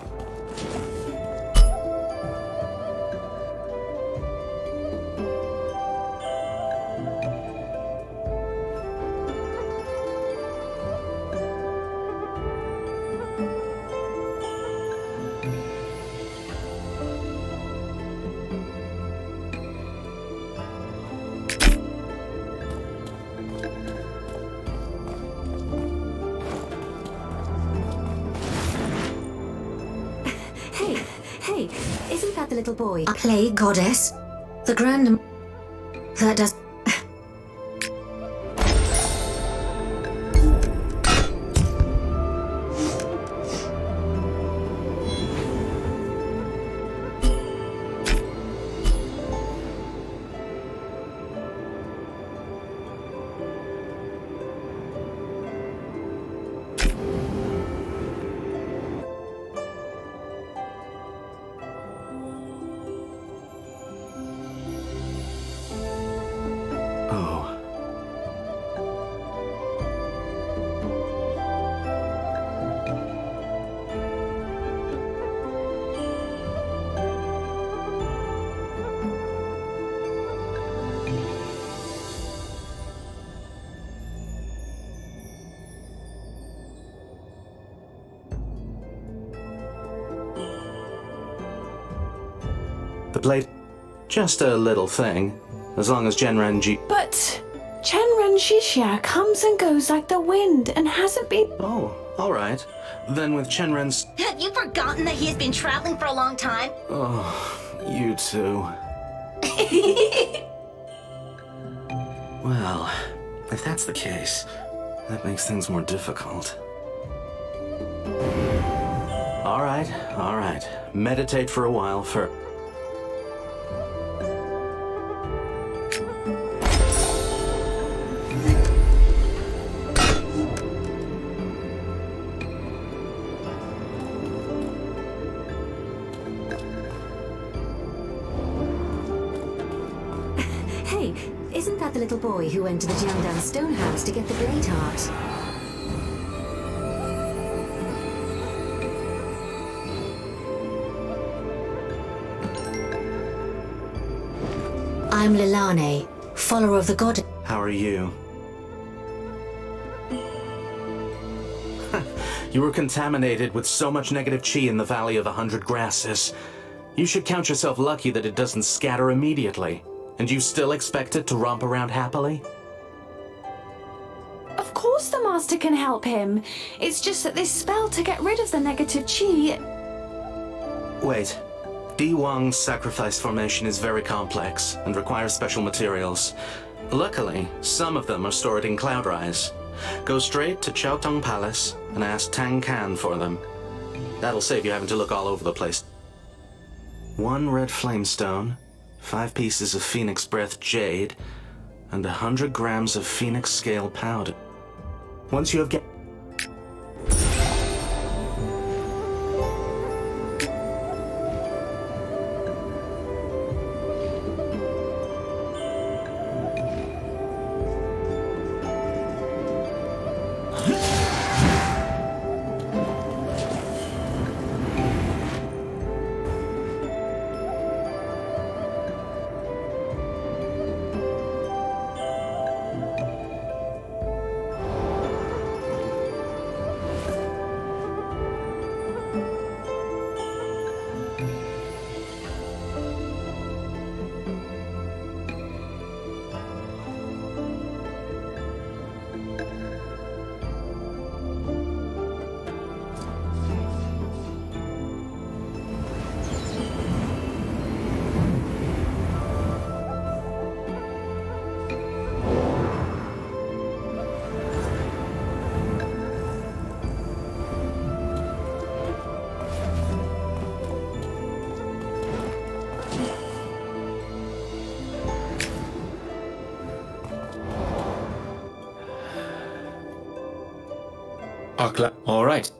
Hey, isn't that the little boy? A plague goddess? The grand... That does... The blade... Just a little thing. As long as Genrenji... But Chenren Shishia comes and goes like the wind and hasn't been... Oh, alright. Then with Chenren's... Have you forgotten that he has been traveling for a long time? Oh, you two. Well, if that's the case, that makes things more difficult. Alright. Meditate for a while for... Hey, isn't that the little boy who went to the Jiandan Stonehouse to get the blade heart? I'm Lilane, follower of the god. How are you? You were contaminated with so much negative chi in the Valley of the 100 Grasses. You should count yourself lucky that it doesn't scatter immediately. And you still expect it to romp around happily? Of course the master can help him. It's just that this spell to get rid of the negative chi... Wait. Di Wang's sacrifice formation is very complex and requires special materials. Luckily, some of them are stored in Cloudrise. Go straight to Chaotong Palace and ask Tang Kan for them. That'll save you having to look all over the place. 1 red flamestone, 5 pieces of Phoenix Breath Jade, and 100 grams of Phoenix Scale powder. Once you have get... All right.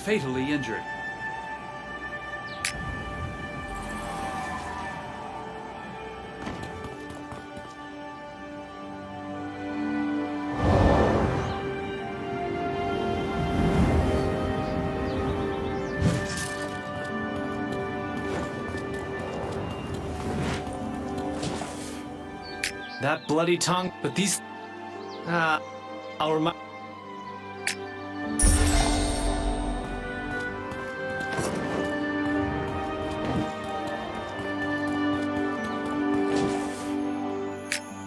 Fatally injured. That bloody tongue, but these... I'll remind...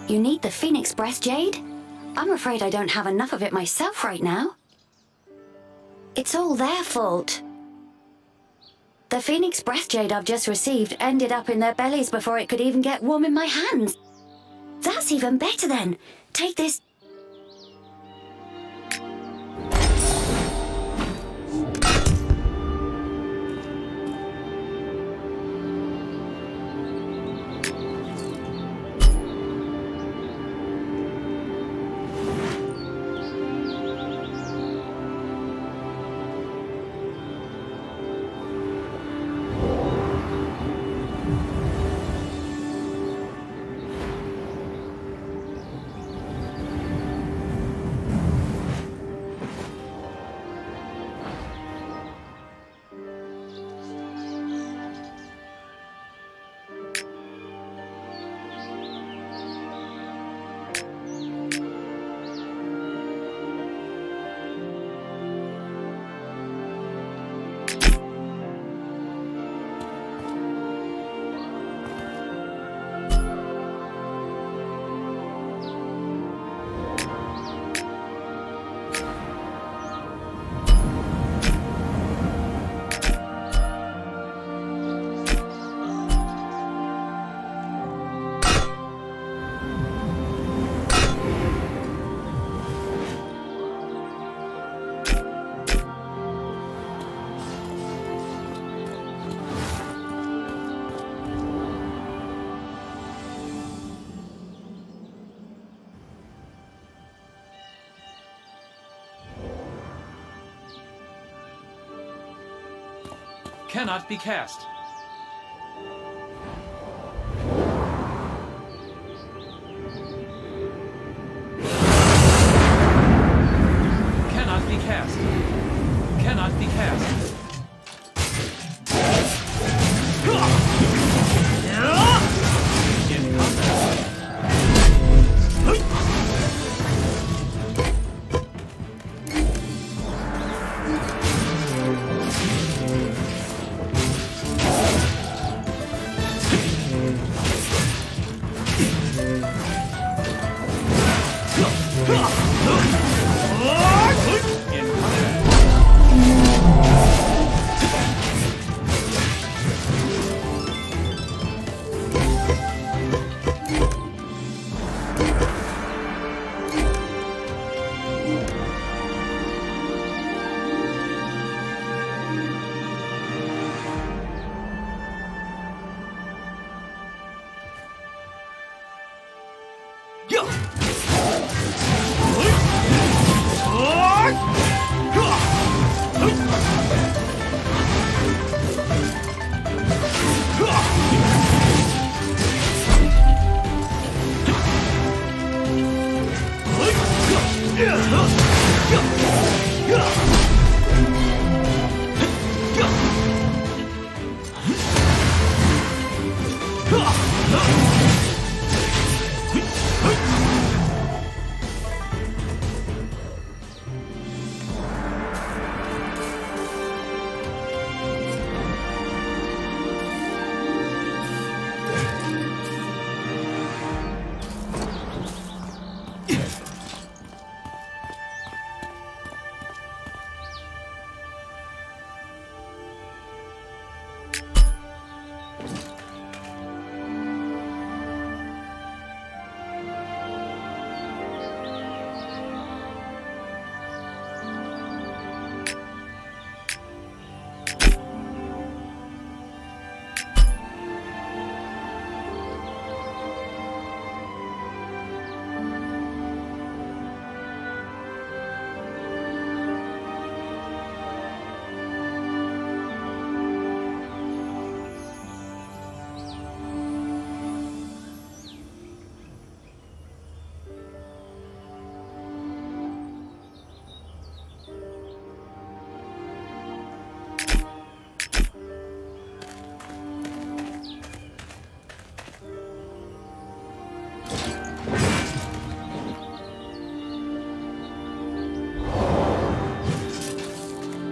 You need the Phoenix Breath Jade? I'm afraid I don't have enough of it myself right now. It's all their fault. The Phoenix Breath Jade I've just received ended up in their bellies before it could even get warm in my hands. That's even better then. Take this... Cannot be cast. Cannot be cast. Cannot be cast.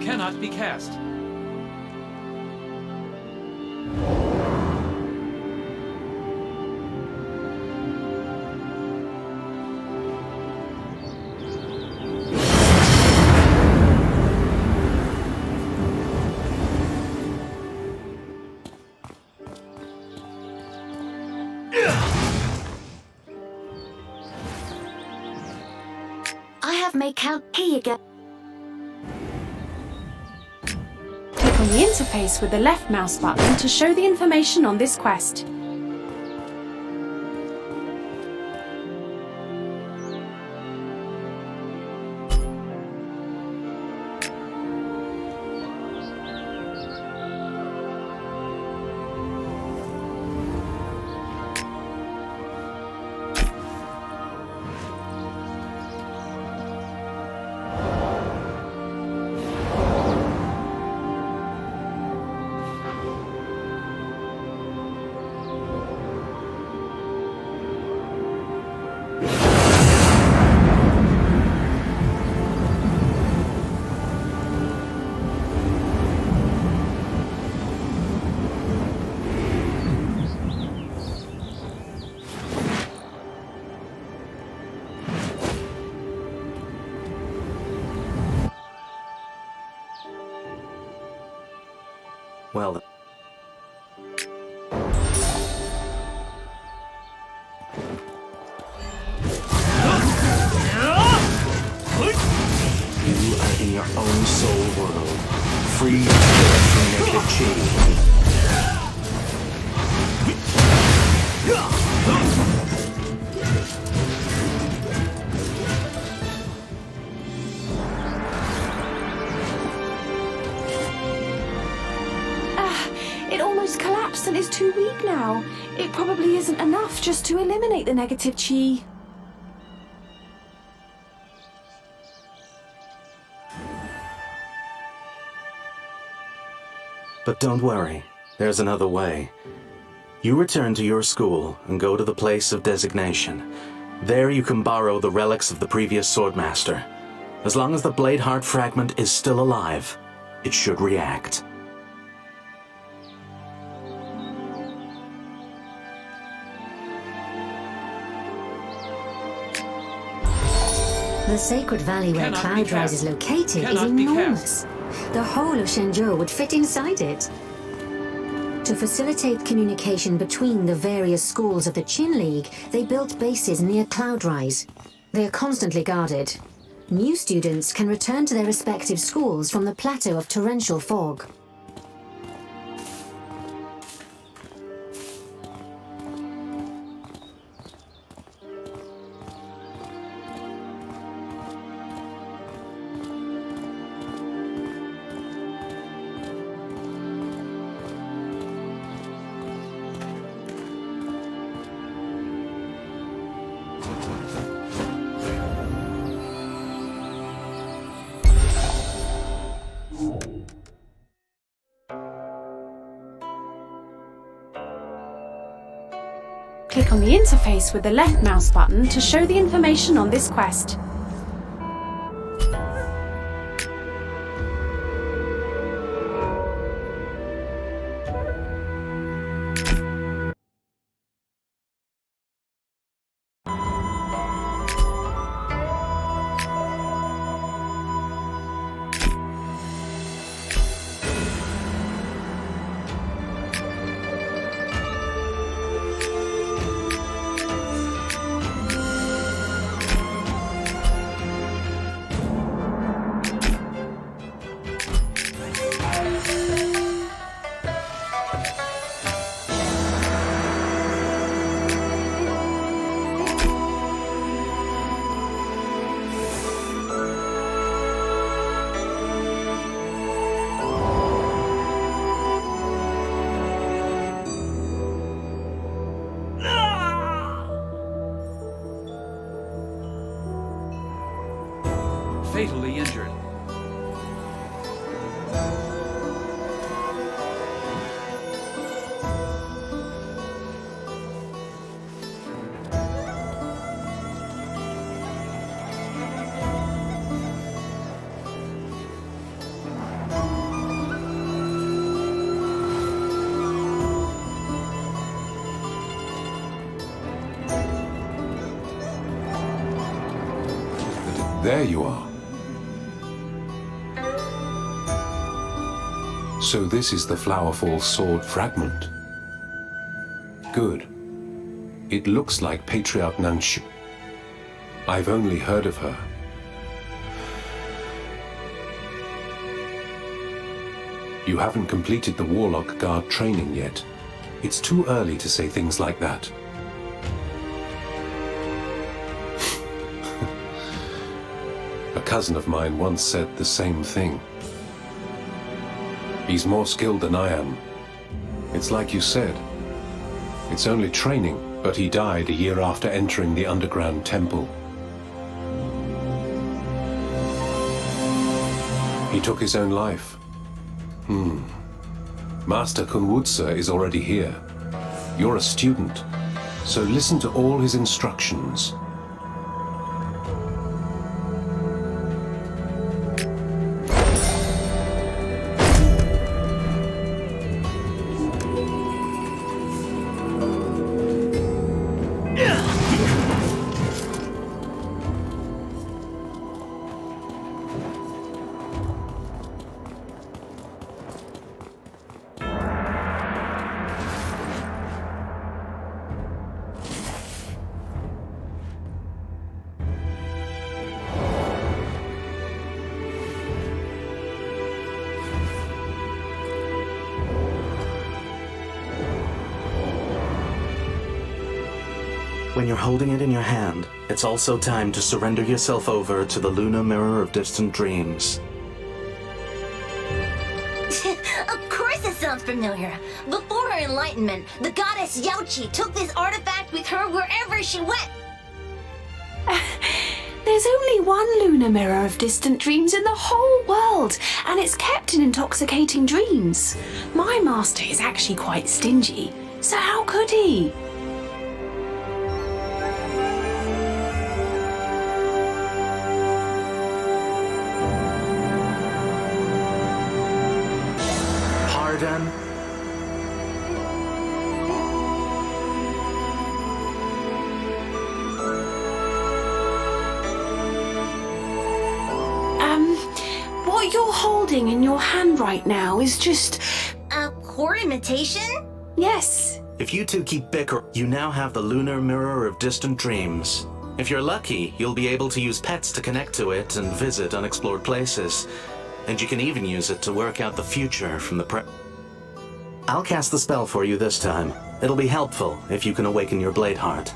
Cannot be cast. I have made count. Here you go. Click on the interface with the left mouse button to show the information on this quest. Well, then. You are in your own soul world, free from negative chi. It almost collapsed and is too weak now. It probably isn't enough just to eliminate the negative chi. But don't worry, there's another way. You return to your school and go to the place of designation. There you can borrow the relics of the previous Swordmaster. As long as the Blade Heart fragment is still alive, it should react. The sacred valley where Cloudrise is located is enormous. The whole of Shenzhou would fit inside it. To facilitate communication between the various schools of the Qin League, they built bases near Cloudrise. They are constantly guarded. New students can return to their respective schools from the plateau of torrential fog. Click on the interface with the left mouse button to show the information on this quest. Fatally injured. There you are. So this is the Flowerfall sword fragment. Good. It looks like Patriarch Nanshu. I've only heard of her. You haven't completed the Warlock Guard training yet. It's too early to say things like that. A cousin of mine once said the same thing. He's more skilled than I am. It's like you said. It's only training, but he died a year after entering the underground temple. He took his own life. Master Kunwutsa is already here. You're a student, so listen to all his instructions. When you're holding it in your hand, it's also time to surrender yourself over to the lunar mirror of distant dreams. Of course it sounds familiar. Before her enlightenment, the goddess Yaochi took this artifact with her wherever she went. There's only one lunar mirror of distant dreams in the whole world, and it's kept in intoxicating dreams. My master is actually quite stingy, so how could he? Pardon? What you're holding in your hand right now is just... a core imitation? Yes. If you two keep bickering, you now have the lunar mirror of distant dreams. If you're lucky, you'll be able to use pets to connect to it and visit unexplored places. And you can even use it to work out the future from the I'll cast the spell for you this time. It'll be helpful if you can awaken your blade heart.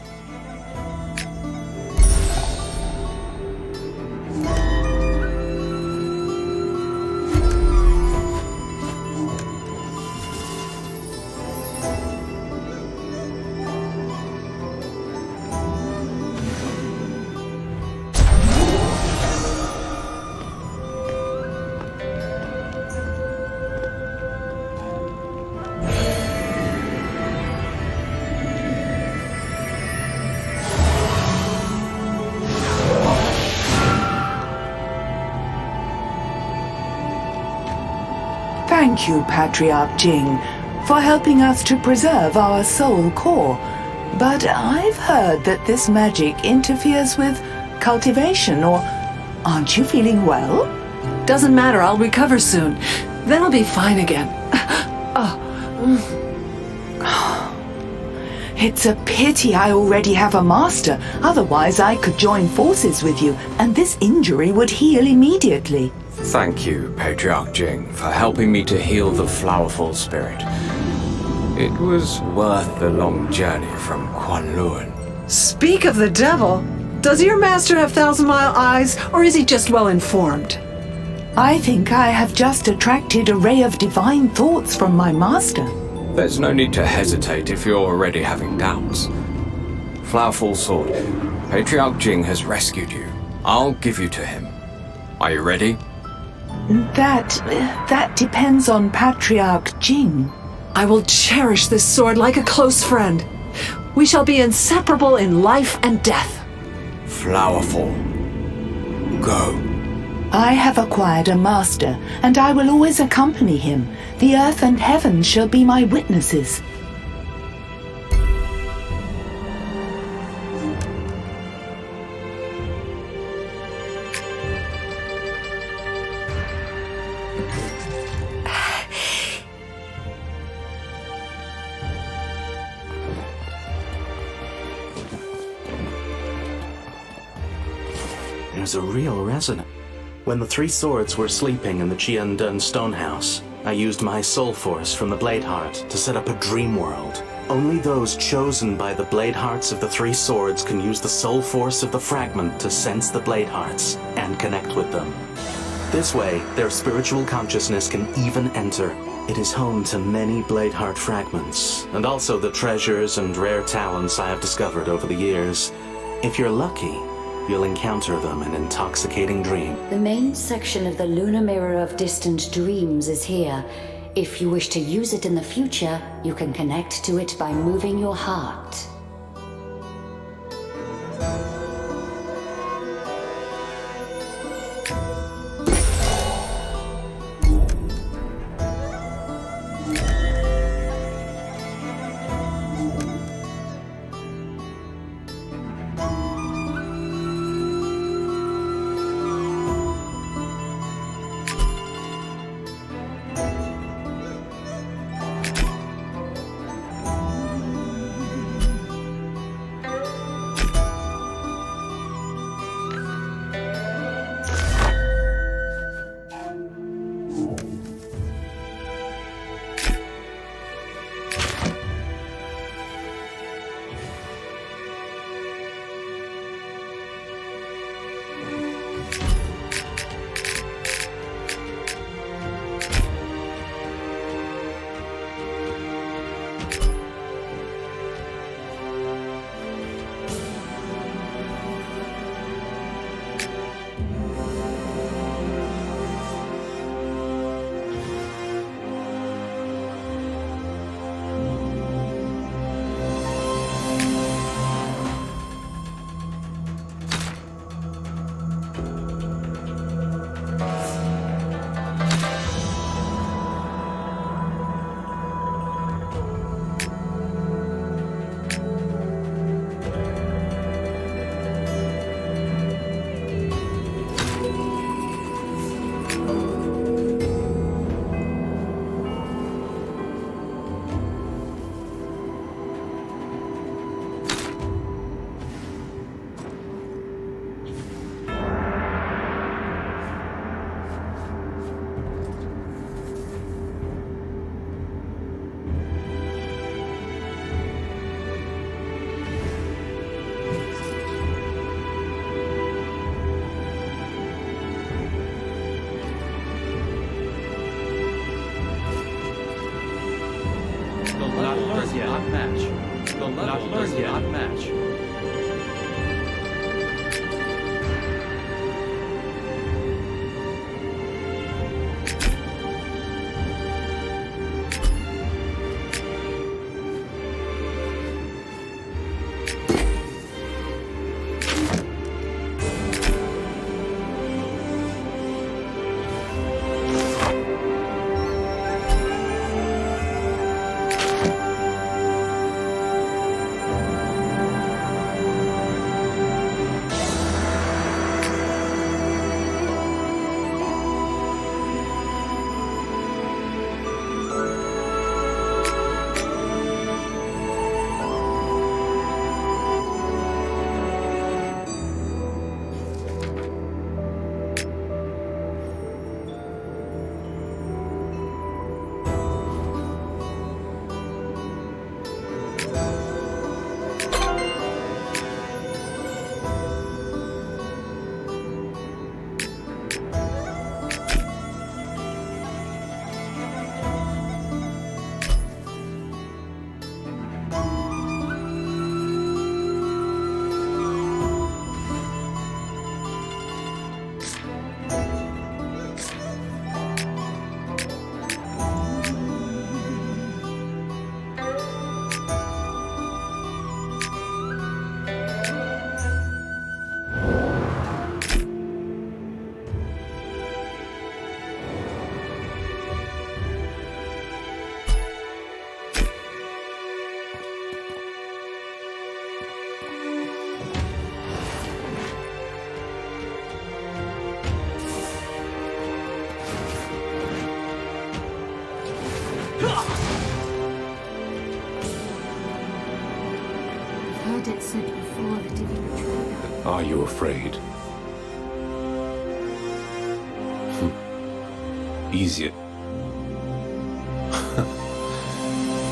Thank you, Patriarch Jing, for helping us to preserve our soul core. But I've heard that this magic interferes with cultivation, or aren't you feeling well? Doesn't matter, I'll recover soon. Then I'll be fine again. It's a pity I already have a master, otherwise I could join forces with you, and this injury would heal immediately. Thank you, Patriarch Jing, for helping me to heal the Flowerful spirit. It was worth the long journey from Kwanlun. Speak of the devil! Does your master have thousand-mile eyes, or is he just well-informed? I think I have just attracted a ray of divine thoughts from my master. There's no need to hesitate if you're already having doubts. Flowerful Sword, Patriarch Jing has rescued you. I'll give you to him. Are you ready? That depends on Patriarch Jing. I will cherish this sword like a close friend. We shall be inseparable in life and death. Flowerful. Go. I have acquired a master, and I will always accompany him. The earth and heaven shall be my witnesses. There's a real resonance. When the three swords were sleeping in the Jiandun Stonehouse, I used my soul force from the Blade Heart to set up a dream world. Only those chosen by the Blade Hearts of the three swords can use the soul force of the fragment to sense the Blade Hearts and connect with them. This way, their spiritual consciousness can even enter. It is home to many Blade Heart fragments, and also the treasures and rare talents I have discovered over the years. If you're lucky, you'll encounter them in intoxicating dream. The main section of the Lunar Mirror of Distant Dreams is here. If you wish to use it in the future, you can connect to it by moving your heart. Not match. The level does not match. it said before that if you betrayed her... Are you afraid? Easier.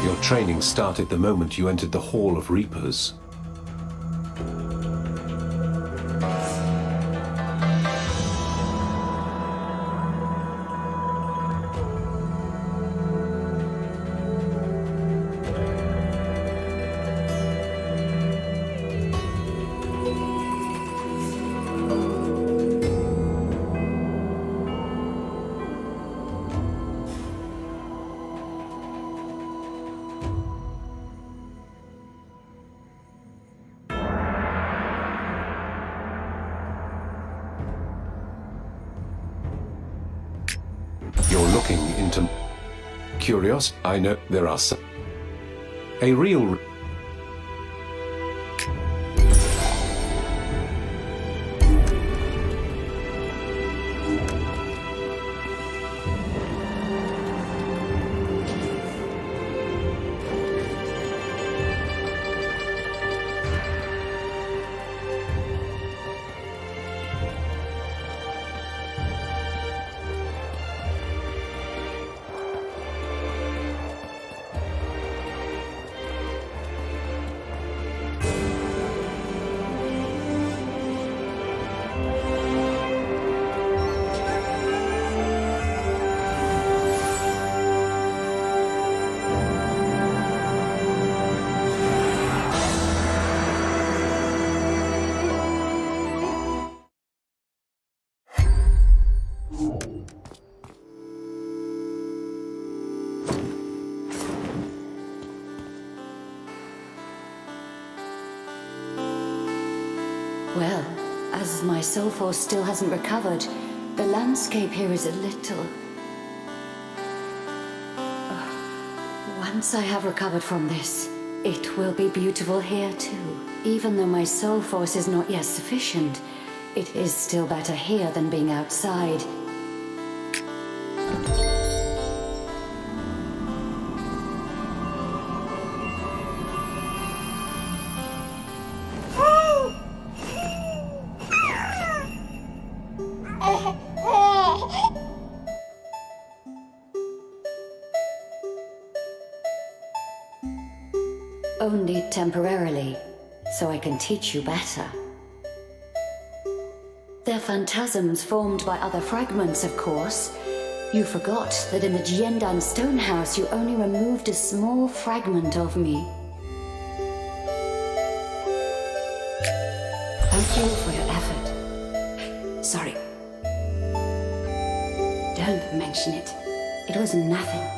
Your training started the moment you entered the Hall of Reapers. You're looking into curious. I know there are some. A real. Well, as my soul force still hasn't recovered, the landscape here is a little... Once I have recovered from this, it will be beautiful here too. Even though my soul force is not yet sufficient, it is still better here than being outside. Only temporarily, so I can teach you better. They're phantasms formed by other fragments, of course. You forgot that in the Jiandan Stonehouse you only removed a small fragment of me. Thank you for your effort. Sorry. Don't mention it. It was nothing.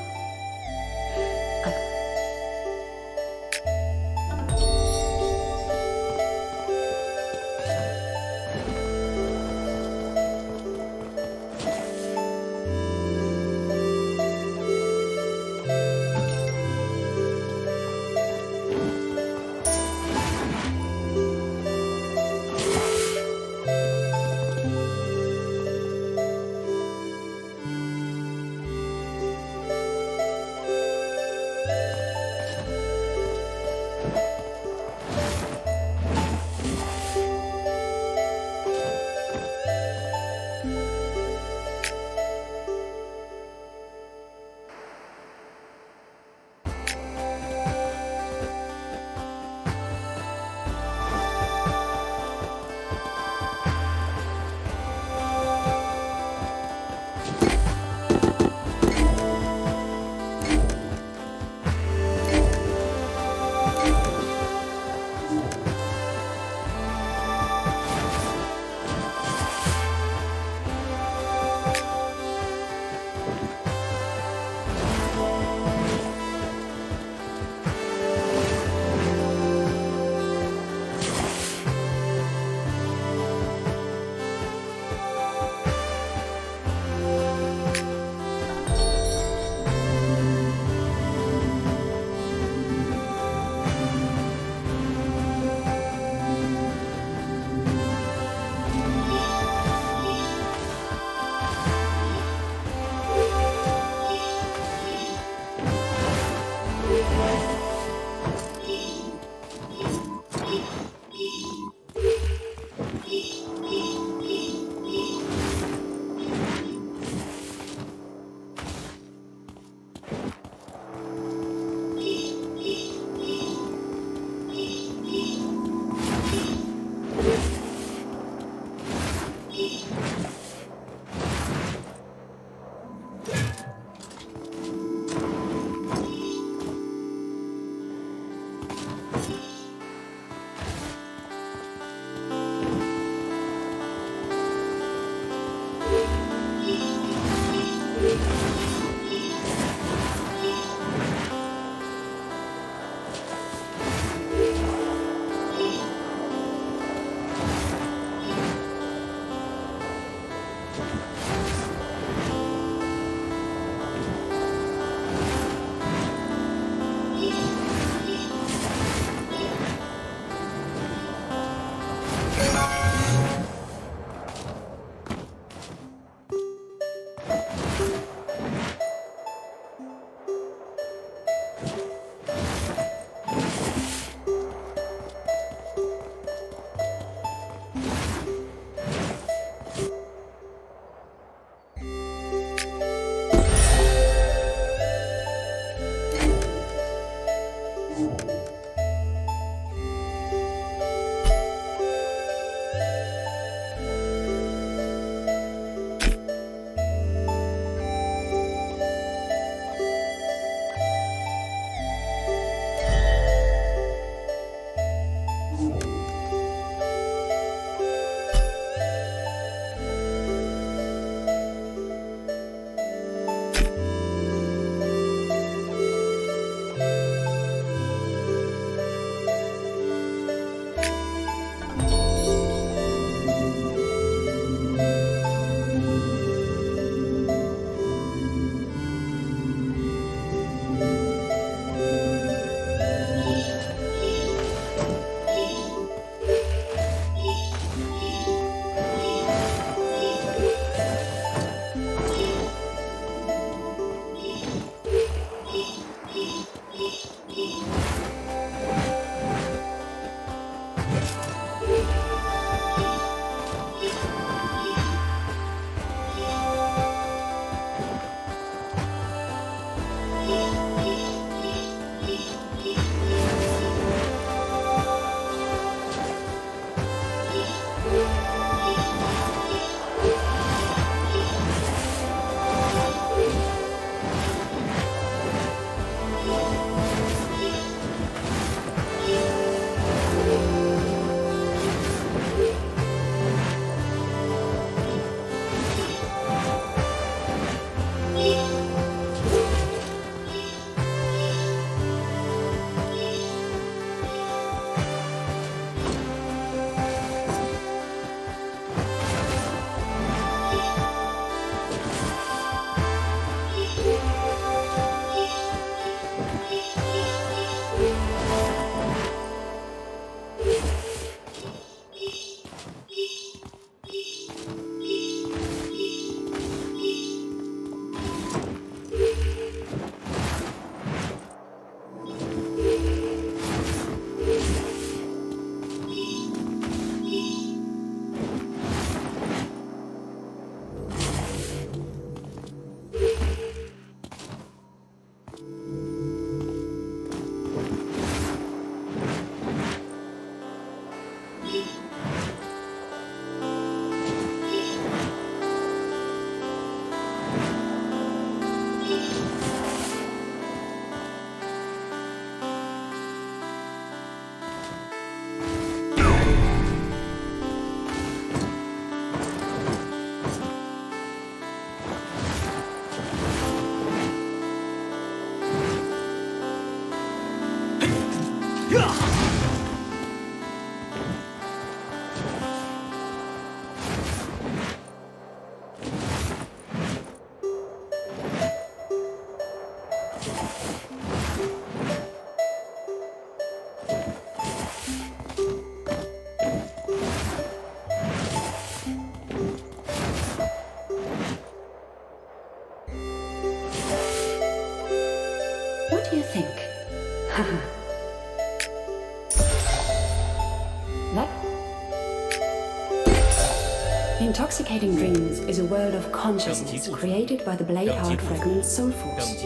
Intoxicating Dreams is a world of consciousness created by the Blade Heart Fragment's soul force.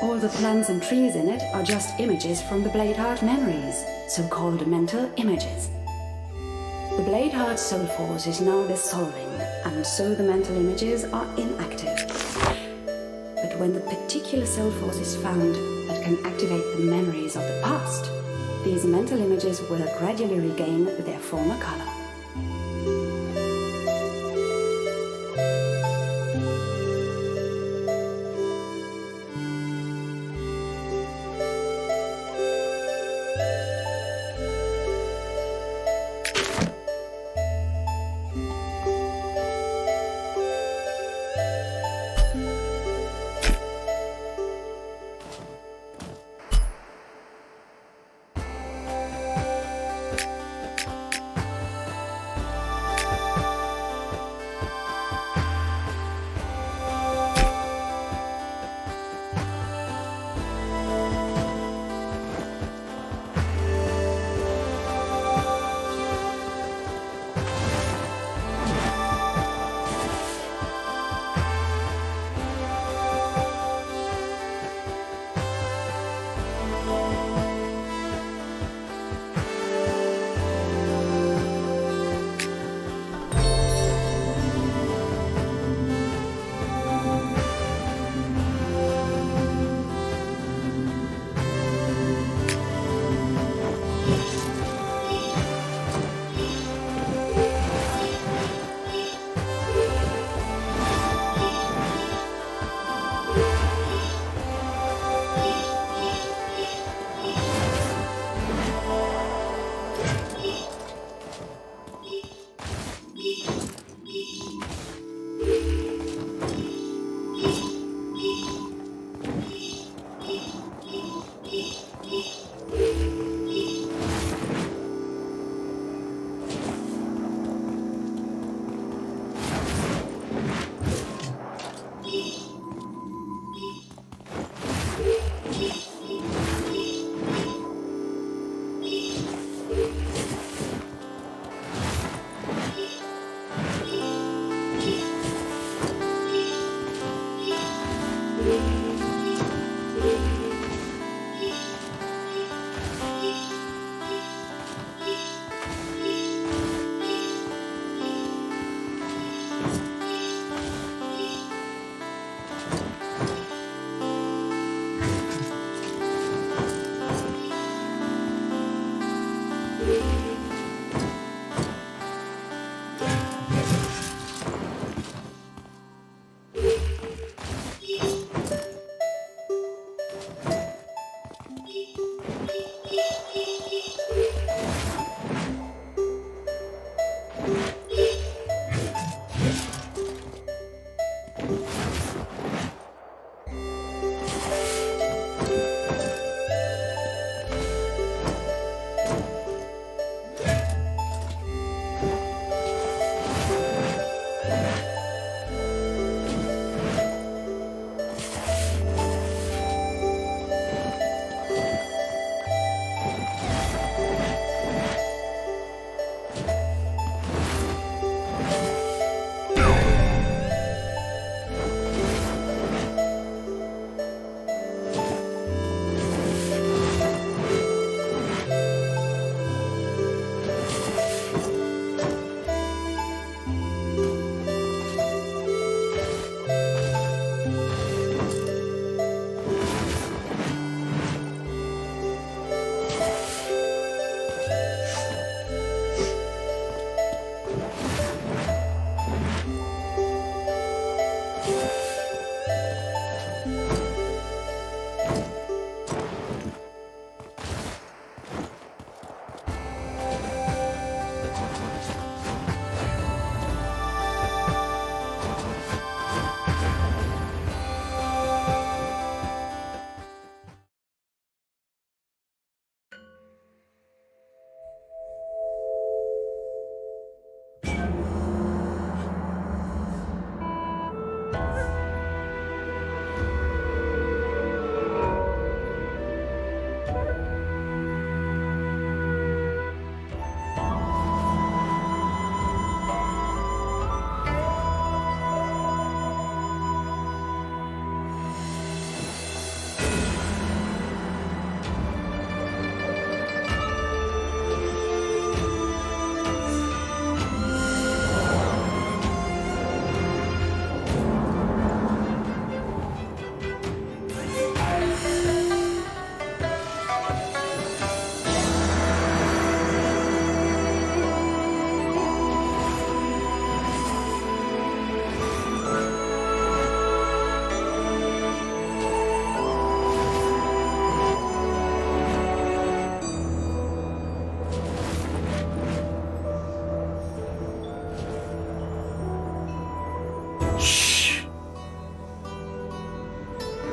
All the plants and trees in it are just images from the Blade Heart memories, so-called mental images. The Blade Heart soul force is now dissolving, and so the mental images are inactive. But when the particular soul force is found that can activate the memories of the past, these mental images will gradually regain their former color.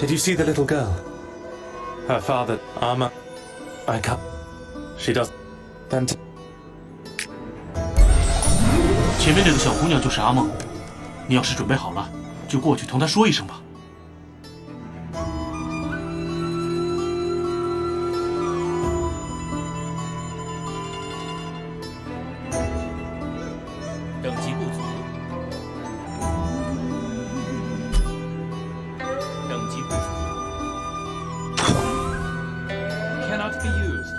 Did you see the little girl? Her father, armor. I can't. She does. Then. 前面这个小姑娘就是阿梦，你要是准备好了，就过去同她说一声吧。等级不足。等级不足。Cannot be used.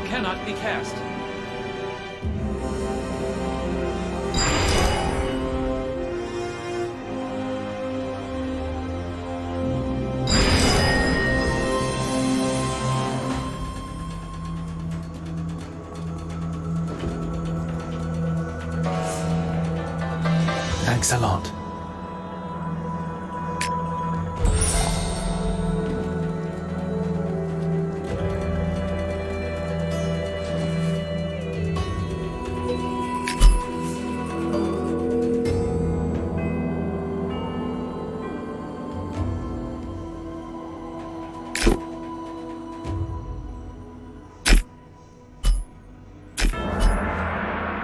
Cannot be cast. Thanks a lot.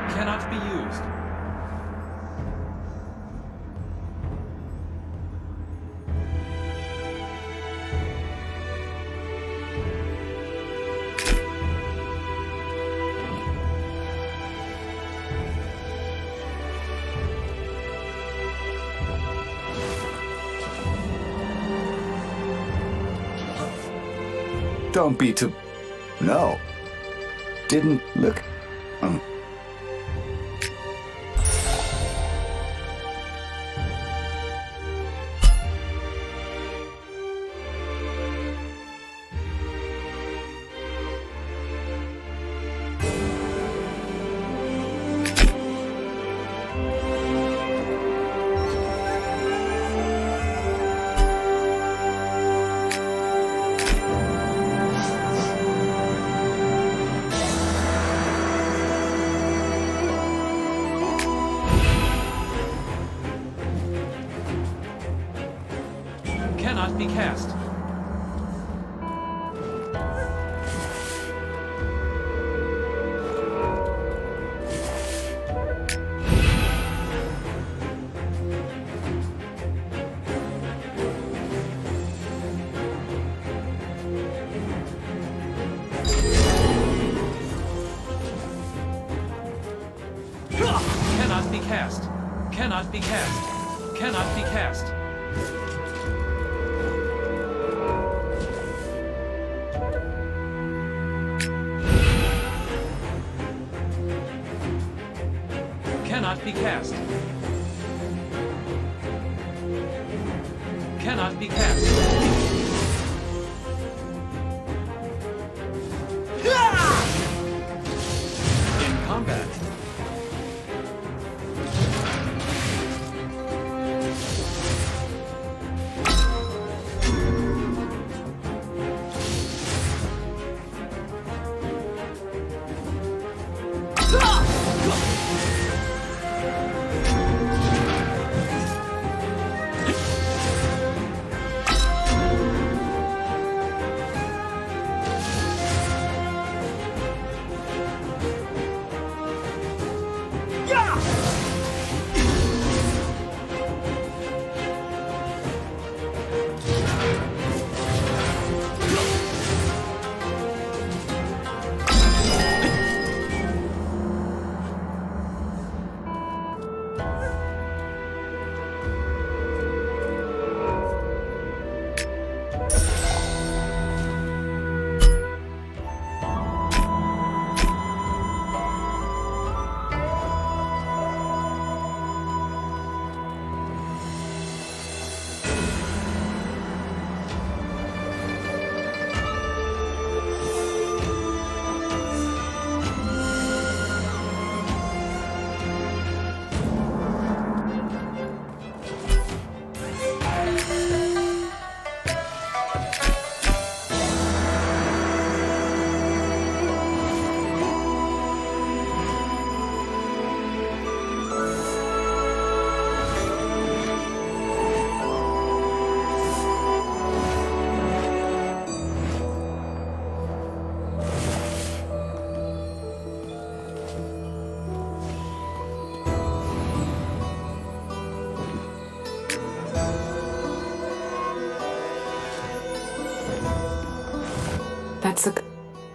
Cannot be used. Don't be too... No. Didn't look... Cannot be cast. Cannot be cast. Cannot be cast. Cannot be cast. Cannot be cast. Cannot be cast. In combat.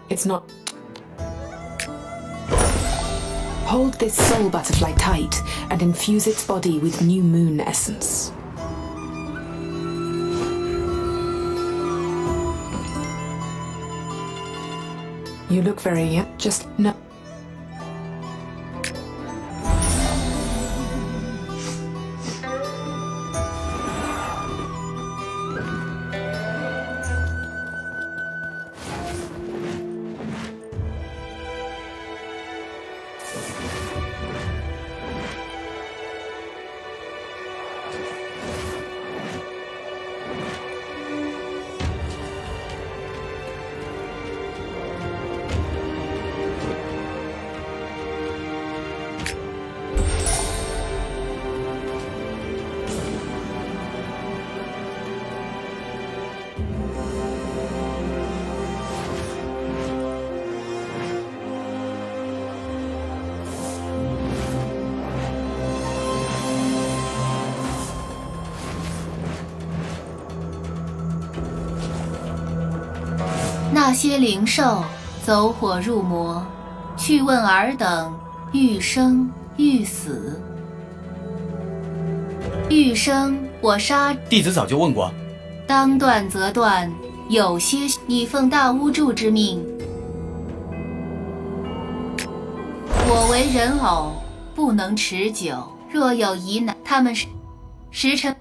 It's not... Hold this soul butterfly tight and infuse its body with new moon essence. You look very... just... no...那些灵兽走火入魔，去问尔等欲生欲死。欲生我杀，弟子早就问过。当断则断，有些你奉大巫祝之命，我为人偶，不能持久。若有疑难，他们时辰。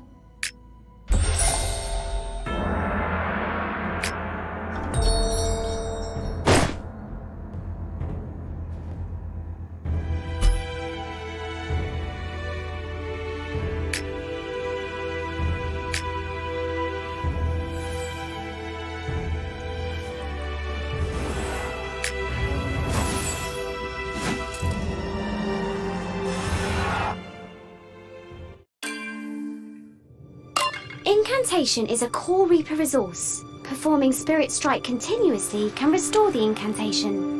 Incantation is a core Reaper resource. Performing Spirit Strike continuously can restore the incantation.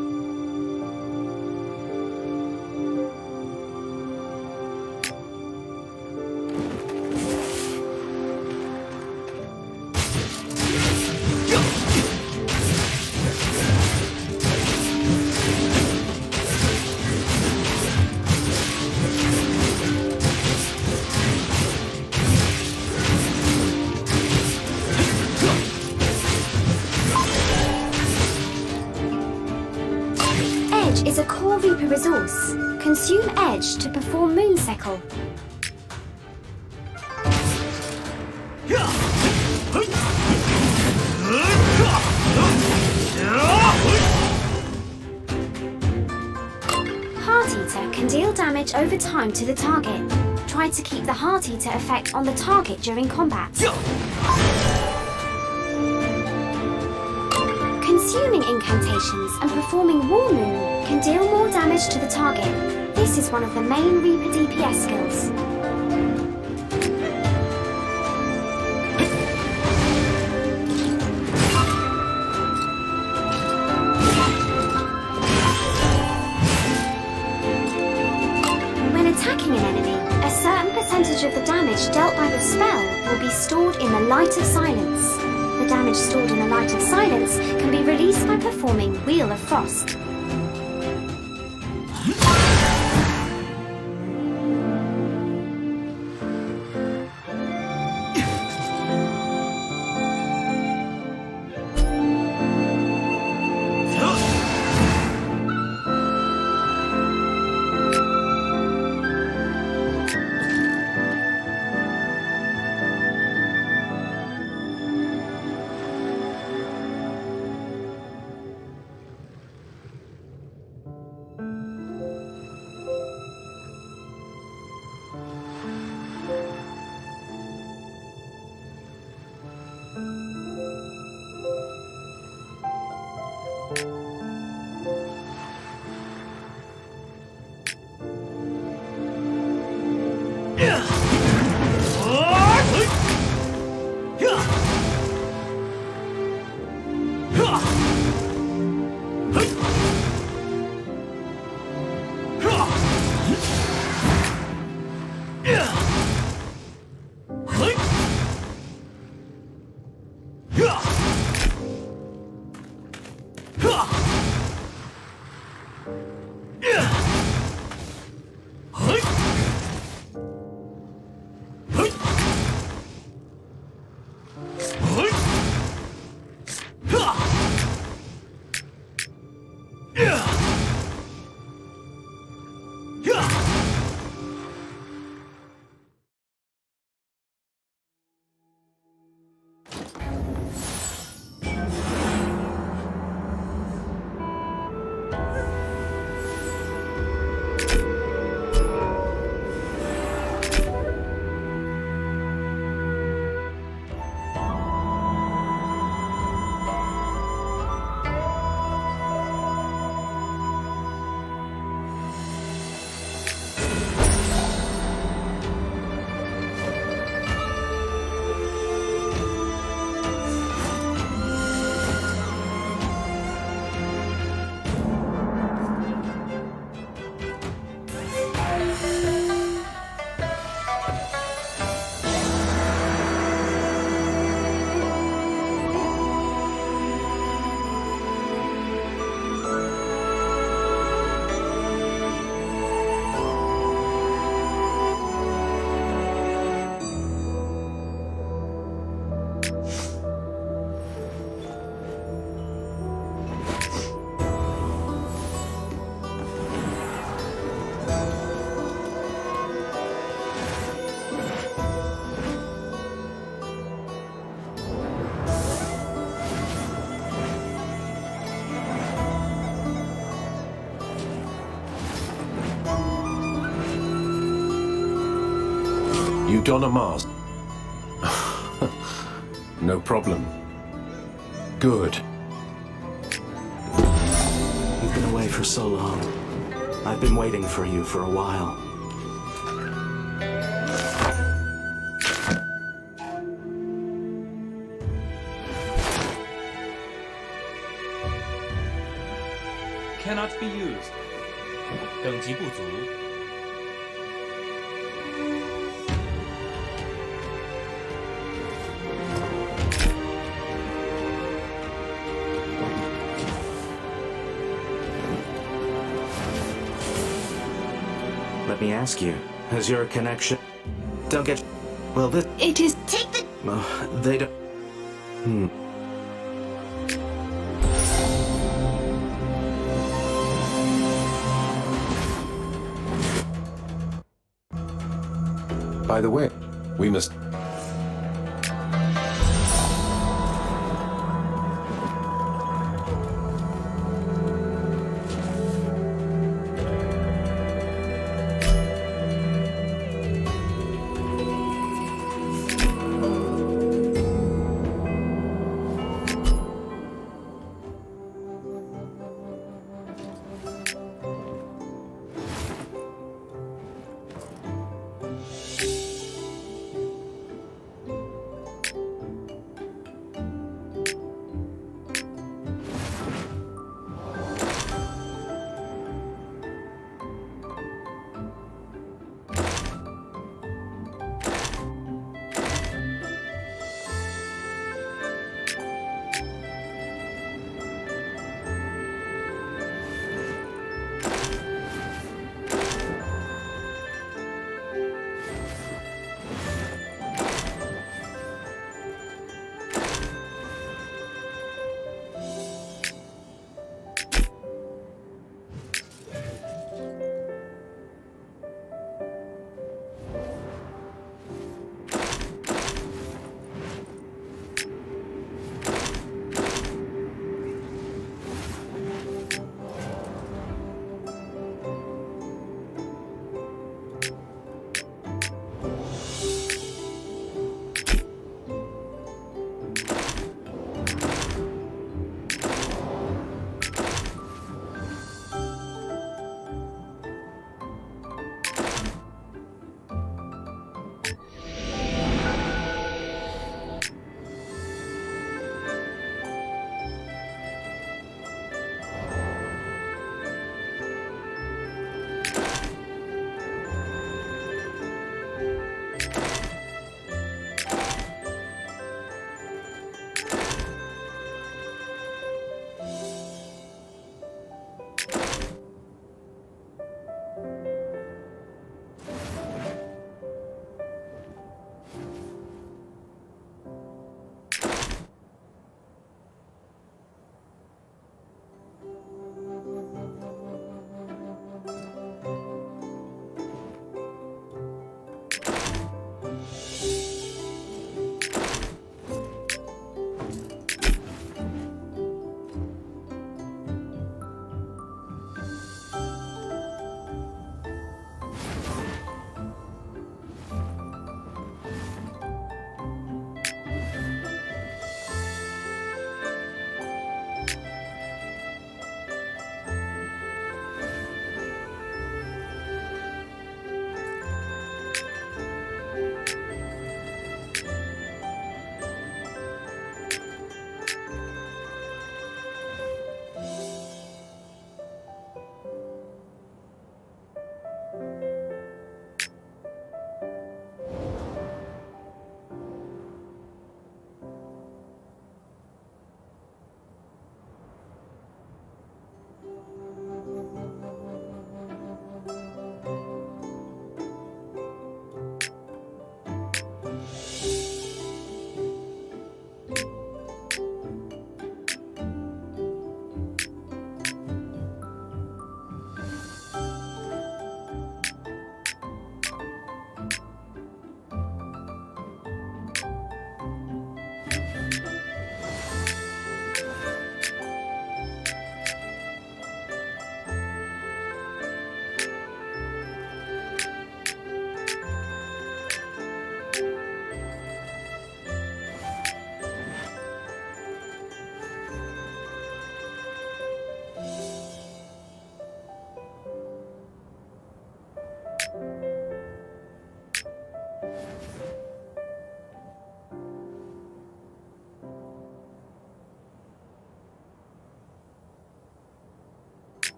Edge is a core Reaper resource. Consume Edge to perform Moonsickle. Heart Eater can deal damage over time to the target. Try to keep the Heart Eater effect on the target during combat. Consuming incantations and performing War Moon can deal more damage to the target. This is one of the main Reaper DPS skills. When attacking an enemy, a certain percentage of the damage dealt by the spell will be stored in the Light of Silence. The damage stored in the Light of Silence can be released by performing Wheel of Frost. You don a mask. No problem. Good. You've been away for so long. I've been waiting for you for a while. Cannot be used. 等级不足。Let me ask you, has your connection... Don't get... Well, this... It is... Take the... They don't... By the way, we must...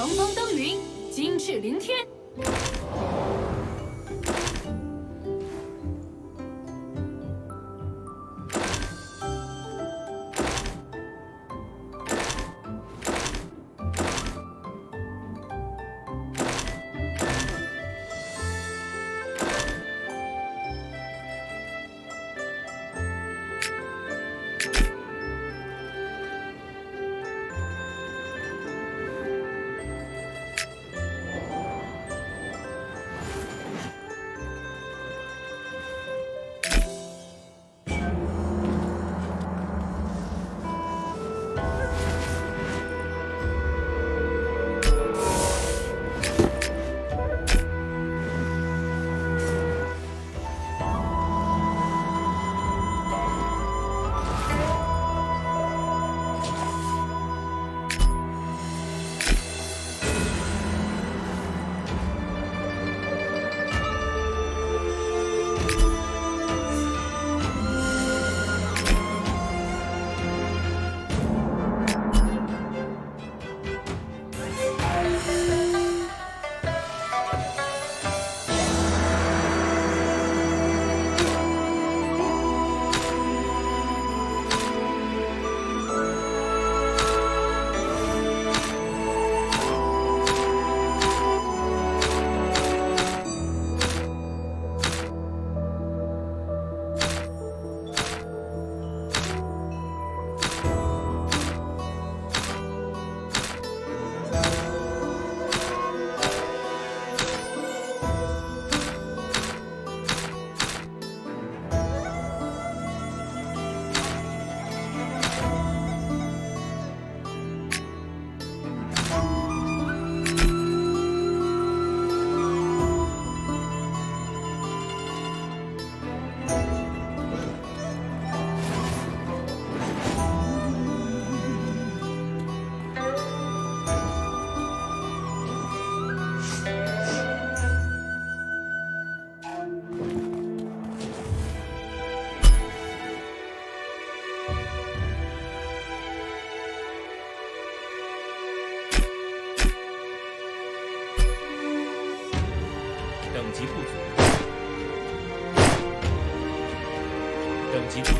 长风登云，金翅凌天。等级不足，等级不足。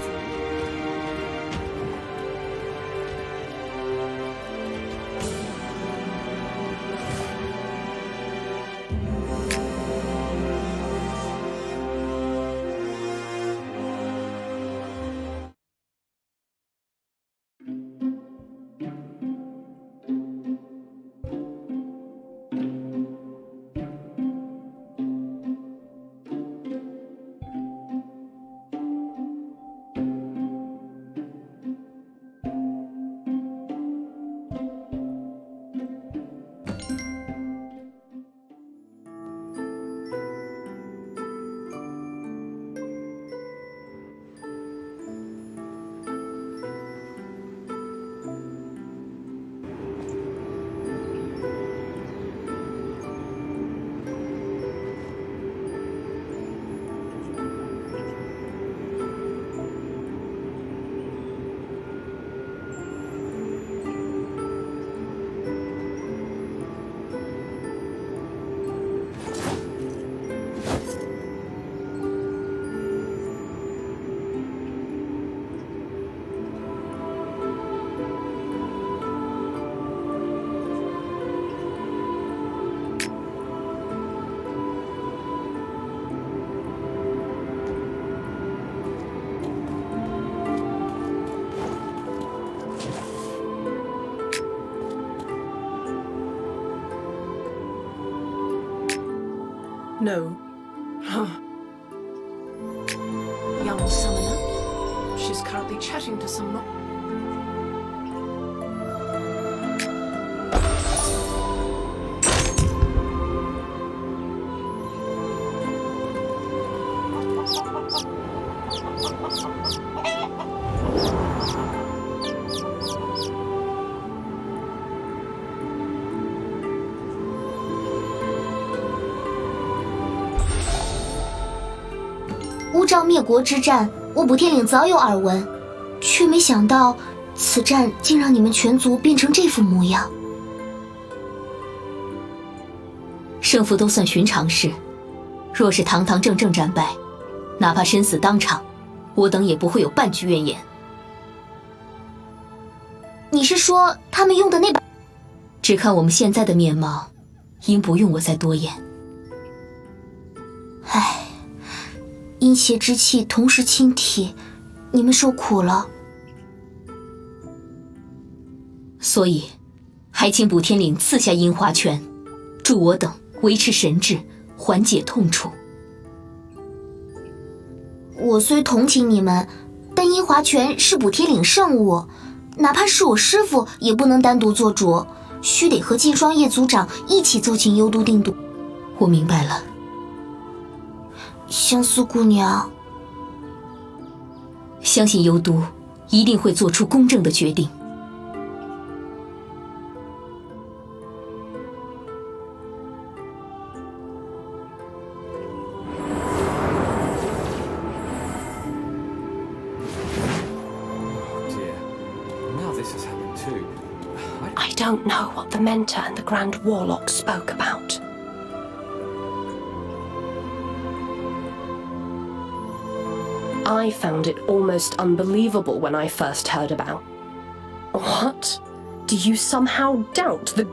No. Huh. Young summoner. She's currently chatting to someone.乌障灭国之战，我补天岭早有耳闻，却没想到此战竟让你们全族变成这副模样。胜负都算寻常事，若是堂堂正正战败，哪怕身死当场，我等也不会有半句怨言。你是说他们用的那把？只看我们现在的面貌，应不用我再多言。唉，阴邪之气同时侵体，你们受苦了。所以，还请补天岭赐下阴华拳，助我等维持神智，缓解痛楚。我虽同情你们，但阴华拳是补天岭圣物，哪怕是我师父也不能单独做主，须得和禁霜叶族长一起奏请幽都定夺。我明白了。相思姑娘，相信幽都一定会做出公正的决定。I don't know what the Mentor and the Grand Warlock spoke about. I found it almost unbelievable when I first heard about. What? Do you somehow doubt the...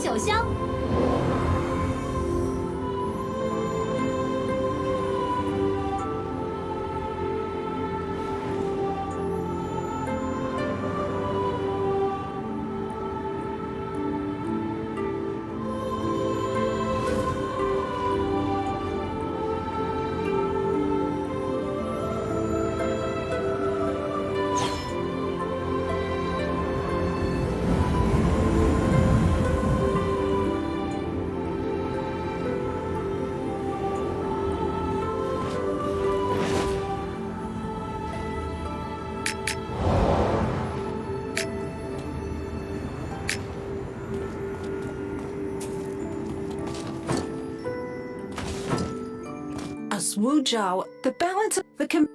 酒香。As Wu Zhao, the balance of the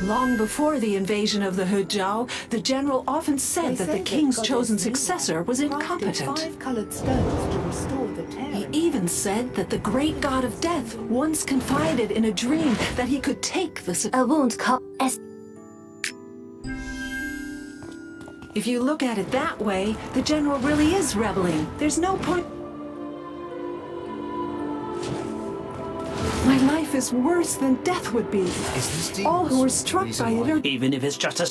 Long before the invasion of the He Zhao, the general often said that the king's chosen successor was incompetent. He even said that the great god of death once confided in a dream that he could take the... A wound called If you look at it that way, the general really is rebelling. There's no point... My life is worse than death would be. All who are struck by it are... Even if it's just a...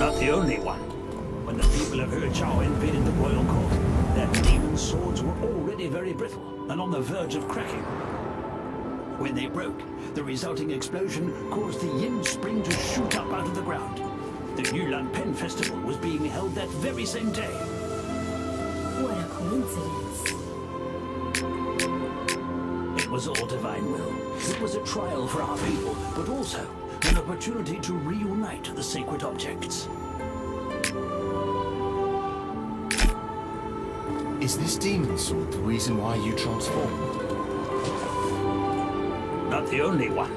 Not the only one. When the people of He Zhao invaded the royal court, their demon swords were already very brittle and on the verge of cracking. When they broke, the resulting explosion caused the Yin Spring to shoot up out of the ground. The Yulan Pen Festival was being held that very same day. What a coincidence. It was all divine will. It was a trial for our people, but also an opportunity to reunite the sacred objects. Is this demon sword the reason why you transformed? Not the only one.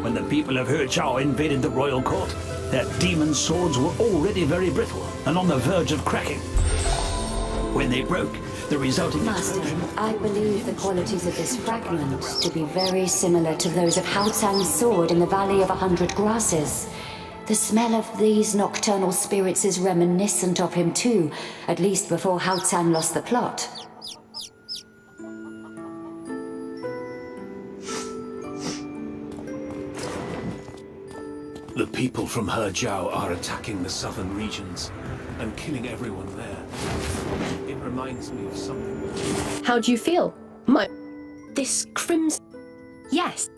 When the people of Hezhou invaded the royal court, their demon swords were already very brittle and on the verge of cracking. When they broke, the resulting explosion... I believe the qualities of this fragment to be very similar to those of Hao Tsang's sword in the Valley of 100 Grasses. The smell of these nocturnal spirits is reminiscent of him too, at least before Hao Tsang lost the plot. The people from Hezhou are attacking the southern regions and killing everyone there. It reminds me of something. How do you feel? This crimson... Yes.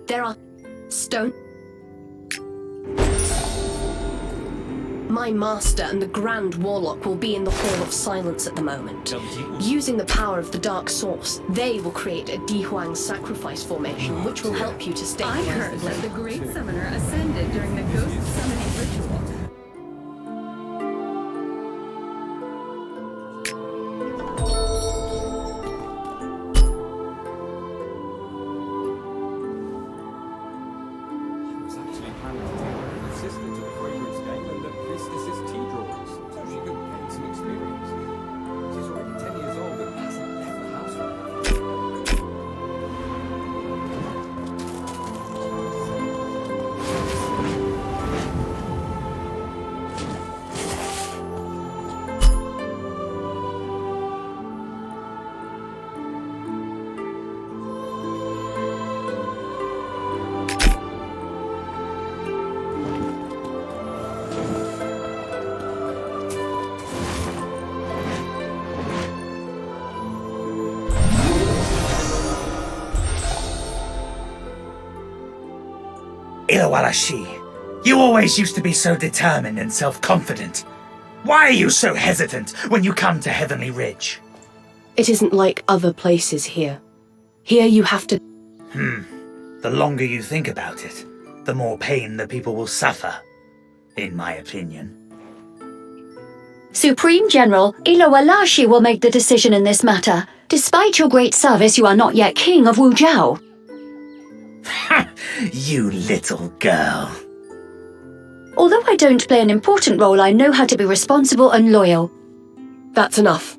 There are... stone... My master and the Grand Warlock will be in the Hall of Silence at the moment. Using the power of the Dark Source, they will create a Dihuang sacrifice formation, which will help you to stay I against heard the that the blade. Great Summoner ascended during the ghost summoning ritual. Ilawalashi, you always used to be so determined and self-confident. Why are you so hesitant when you come to Heavenly Ridge? It isn't like other places here. Here you have to... The longer you think about it, the more pain the people will suffer, in my opinion. Supreme General, Ilawalashi will make the decision in this matter. Despite your great service, you are not yet king of Wujiao. You little girl. Although I don't play an important role, I know how to be responsible and loyal. That's enough.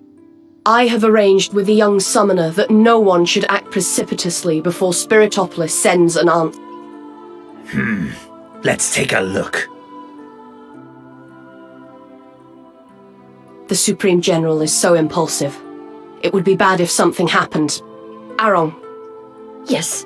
I have arranged with the young summoner that no one should act precipitously before Spiritopolis sends an answer. Let's take a look. The Supreme General is so impulsive. It would be bad if something happened. Arong. Yes.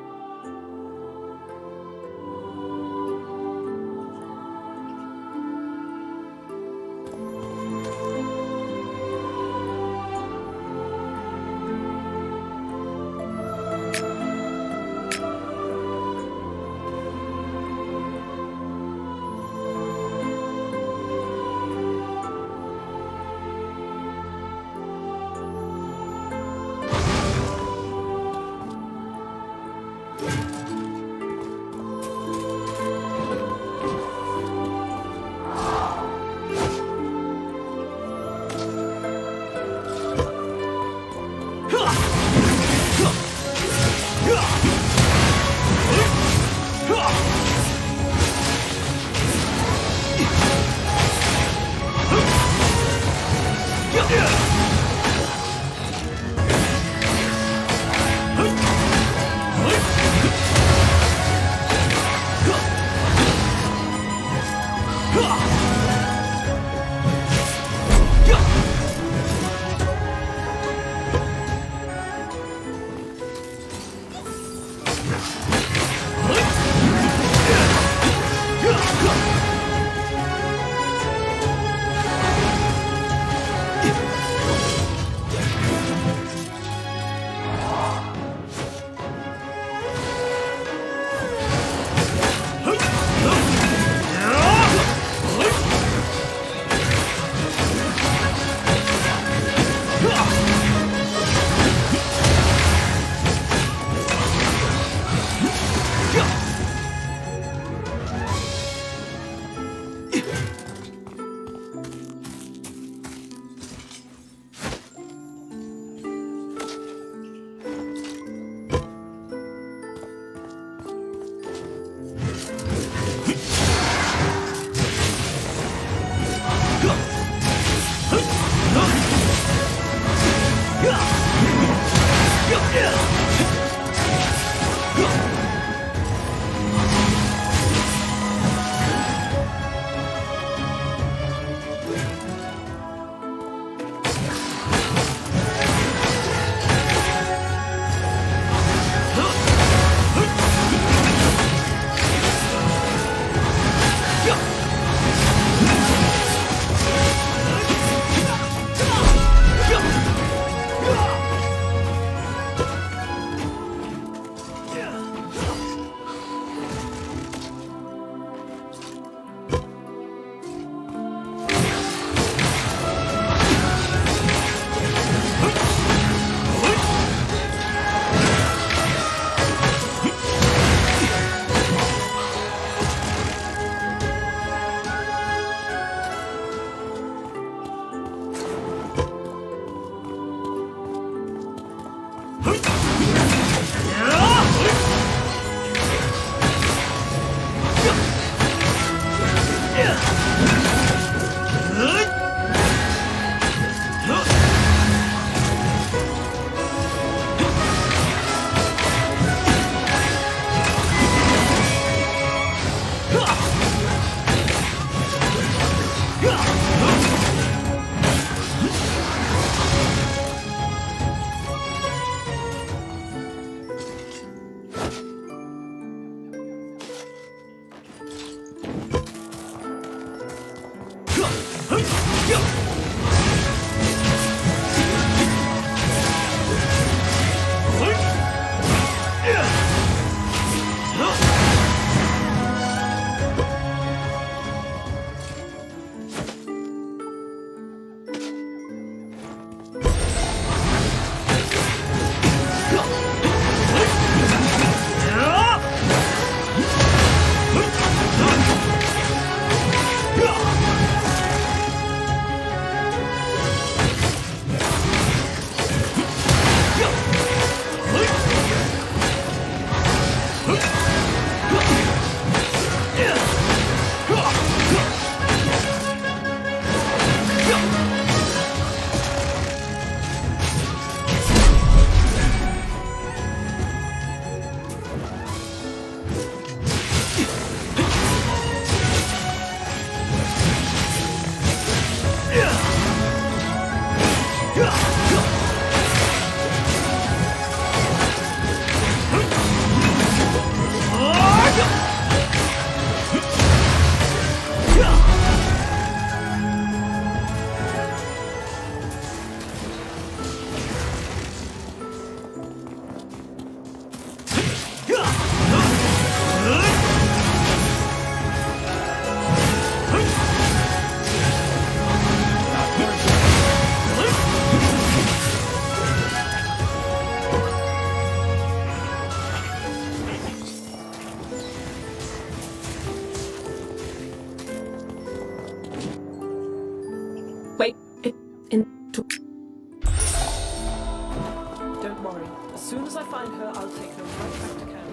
I'll take her right back to camp.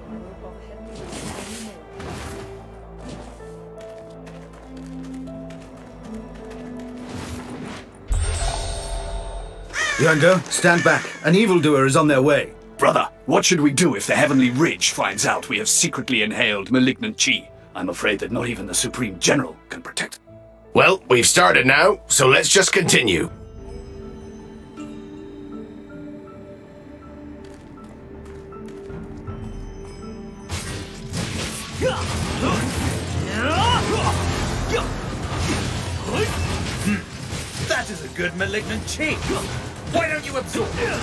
I won't bother Heavenly Ridge anymore. Younger, stand back. An evildoer is on their way. Brother, what should we do if the Heavenly Ridge finds out we have secretly inhaled malignant chi? I'm afraid that not even the Supreme General can protect. Well, we've started now, so let's just continue. That is a good malignant chi. Why don't you absorb it?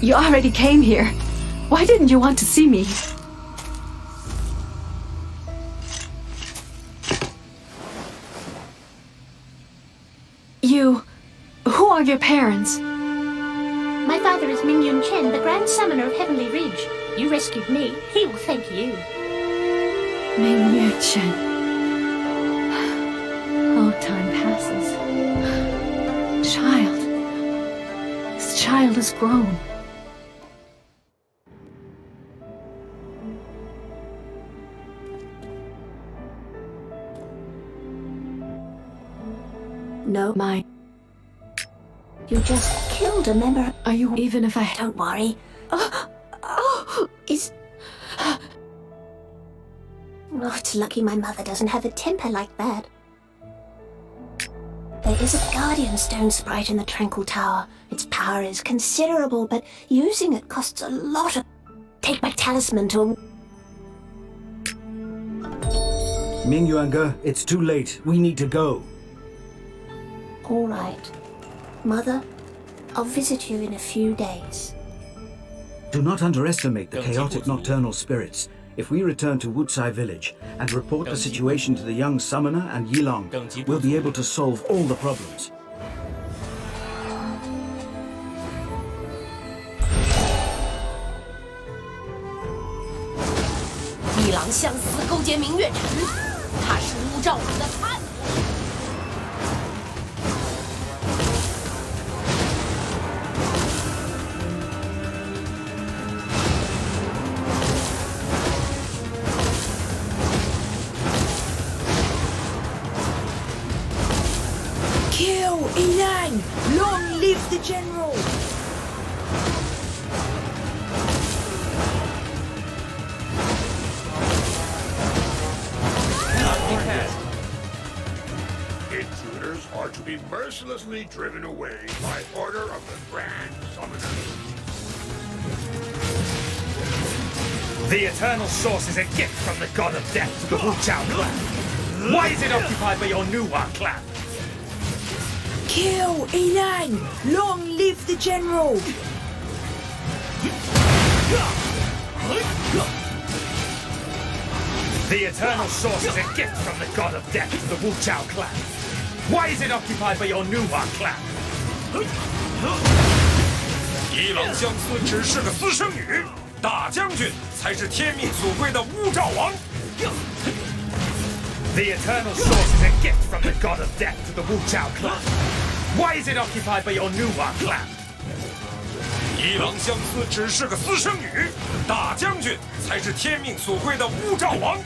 You already came here. Why didn't you want to see me? Who are your parents? My father is Mingyun Chen, the Grand Summoner of Heavenly Ridge. You rescued me. He will thank you. Mingyun Chen. Oh, time passes. Child. This child has grown. No, My... you just killed a member. Are you... even if I... Don't worry. Is... Oh, it's lucky my mother doesn't have a temper like that. There is a Guardian Stone sprite in the Tranquil Tower. Its power is considerable, but using it costs a lot of... Take my talisman to... Ming Yuanga, it's too late. We need to go. All right. Mother, I'll visit you in a few days. Do not underestimate the chaotic nocturnal spirits. If we return to Wutsai village and report the situation to the young summoner and Yilong, we'll be able to solve all the problems. 一郎相思勾结明月禅，他是乌兆王的叛徒。 Kill Ilang! Long live the general! Intruders are to be mercilessly driven away by order of the Grand Summoner. The Eternal Source is a gift from the God of Death to the Wu Chao clan. Why is it occupied by your Nuwa clan? Kill Ilang! Long live the general! The Eternal Source is a gift from the God of Death to the Wu Chao clan. Why is it occupied by your Nuwa clan? 伊朗相思只是个私生女，大将军才是天命所归的乌兆王。 The Eternal Source is a gift from the God of Death to the Wu Chao clan. Why is it occupied by your Nuwa clan? 伊朗相思只是个私生女，大将军才是天命所归的乌兆王。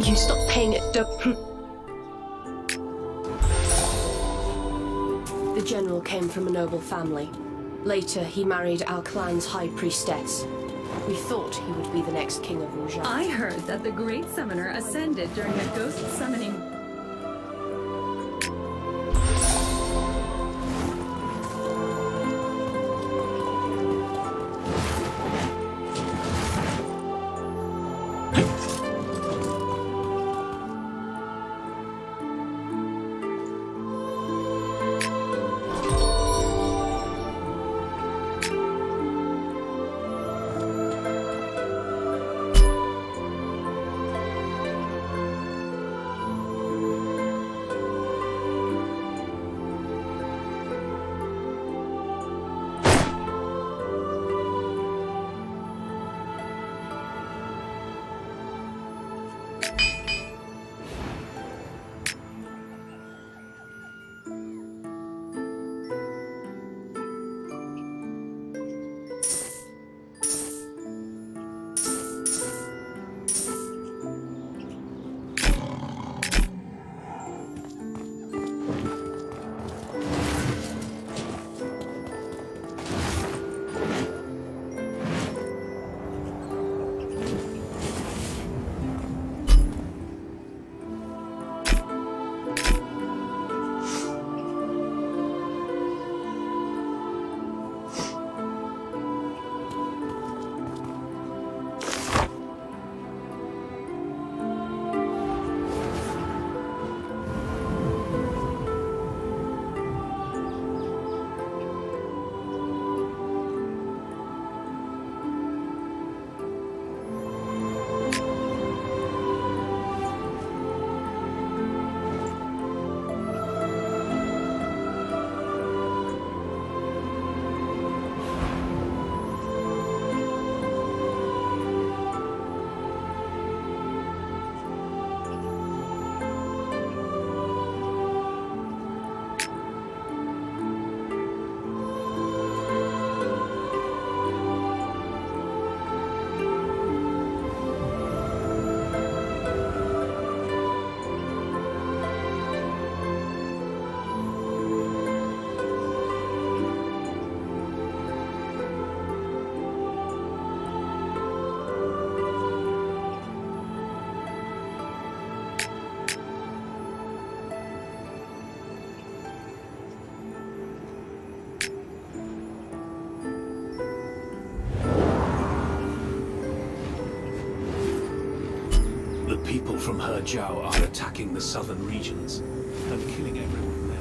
You stop paying it. The general came from a noble family. Later, he married our clan's high priestess. We thought he would be the next king of Wujian. I heard that the great summoner ascended during a ghost summoning. The people from Hejiao are attacking the southern regions and killing everyone there.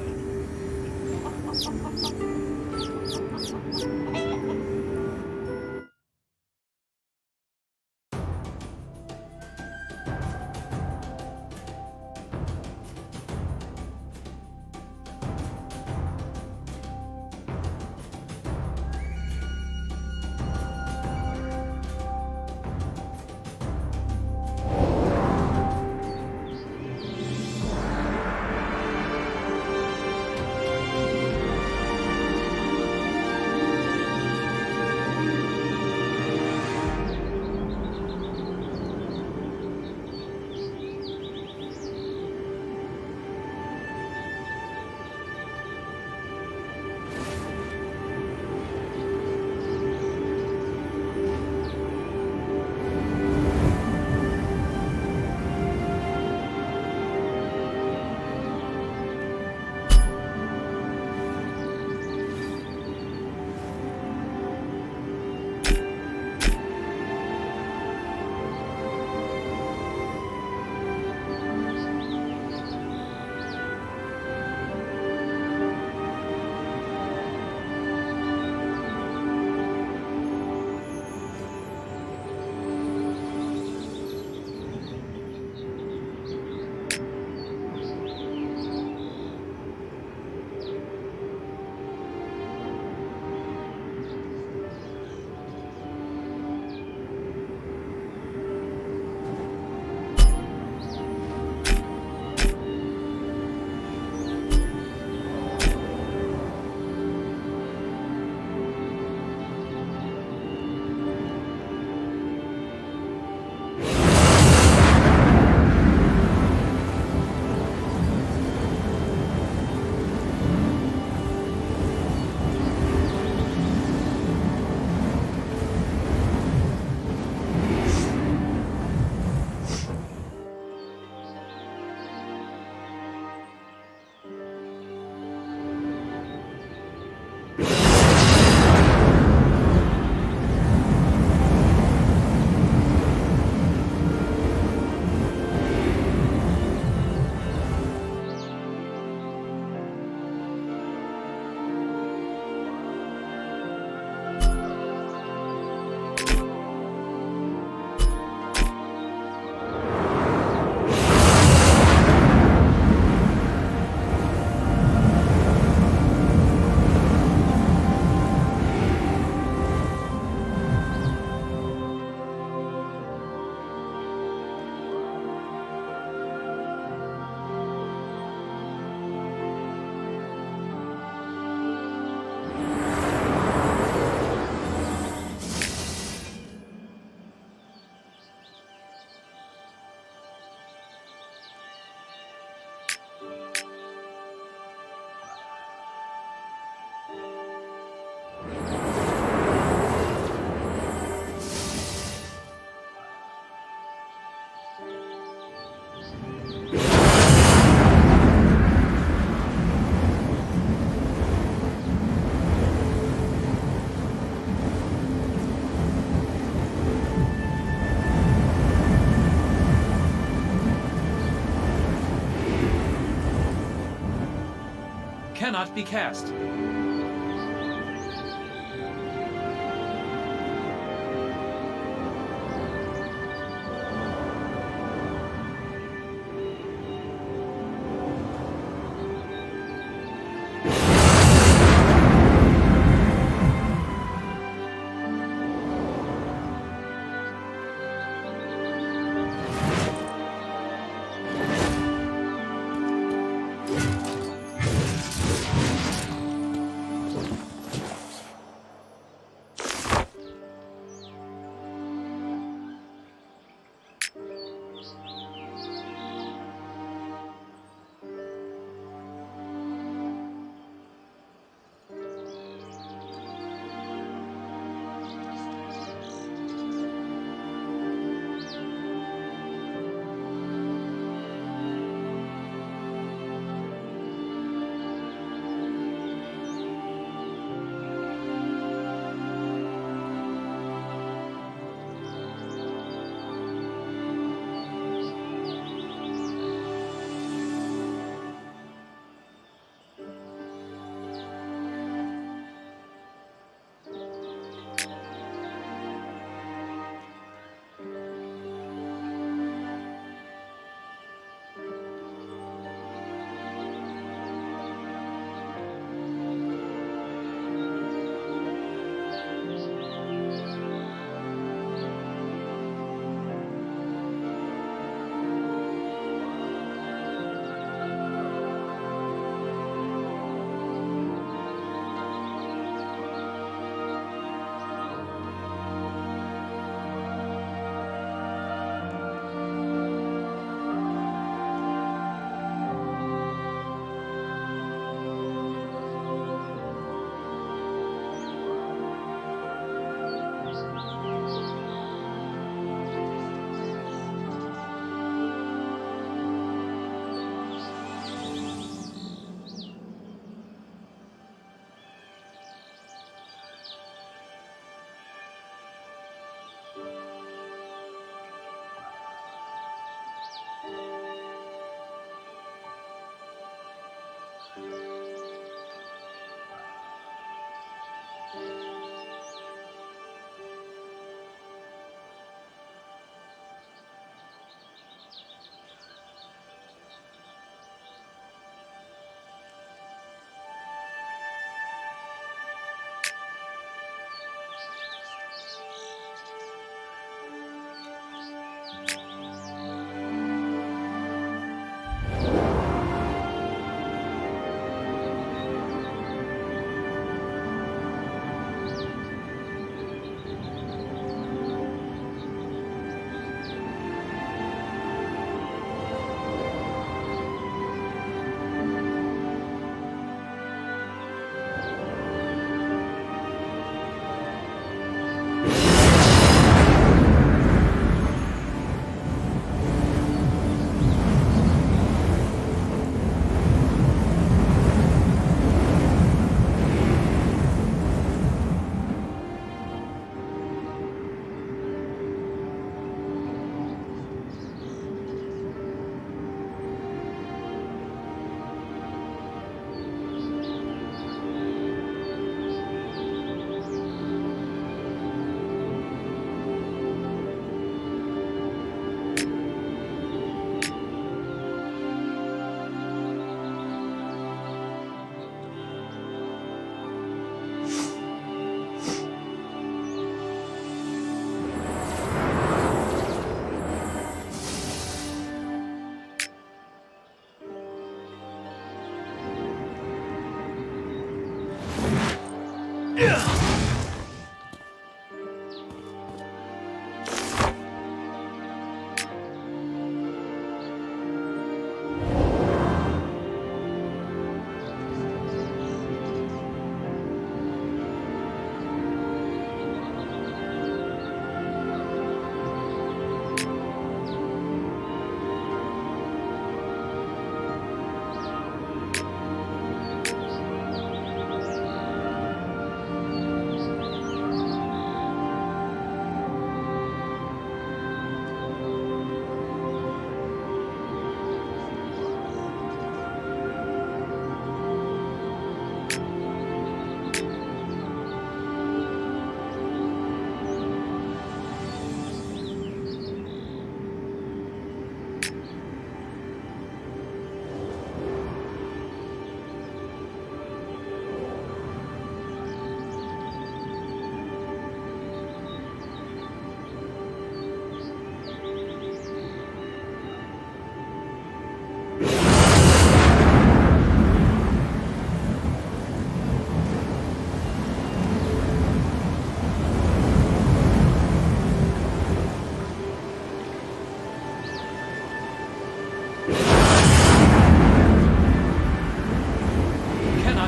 cannot be cast.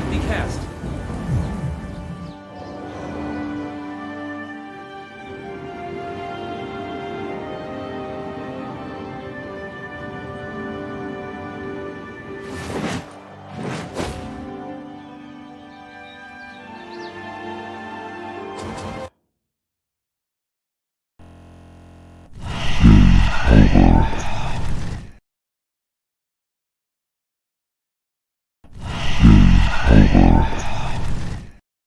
cannot be cast.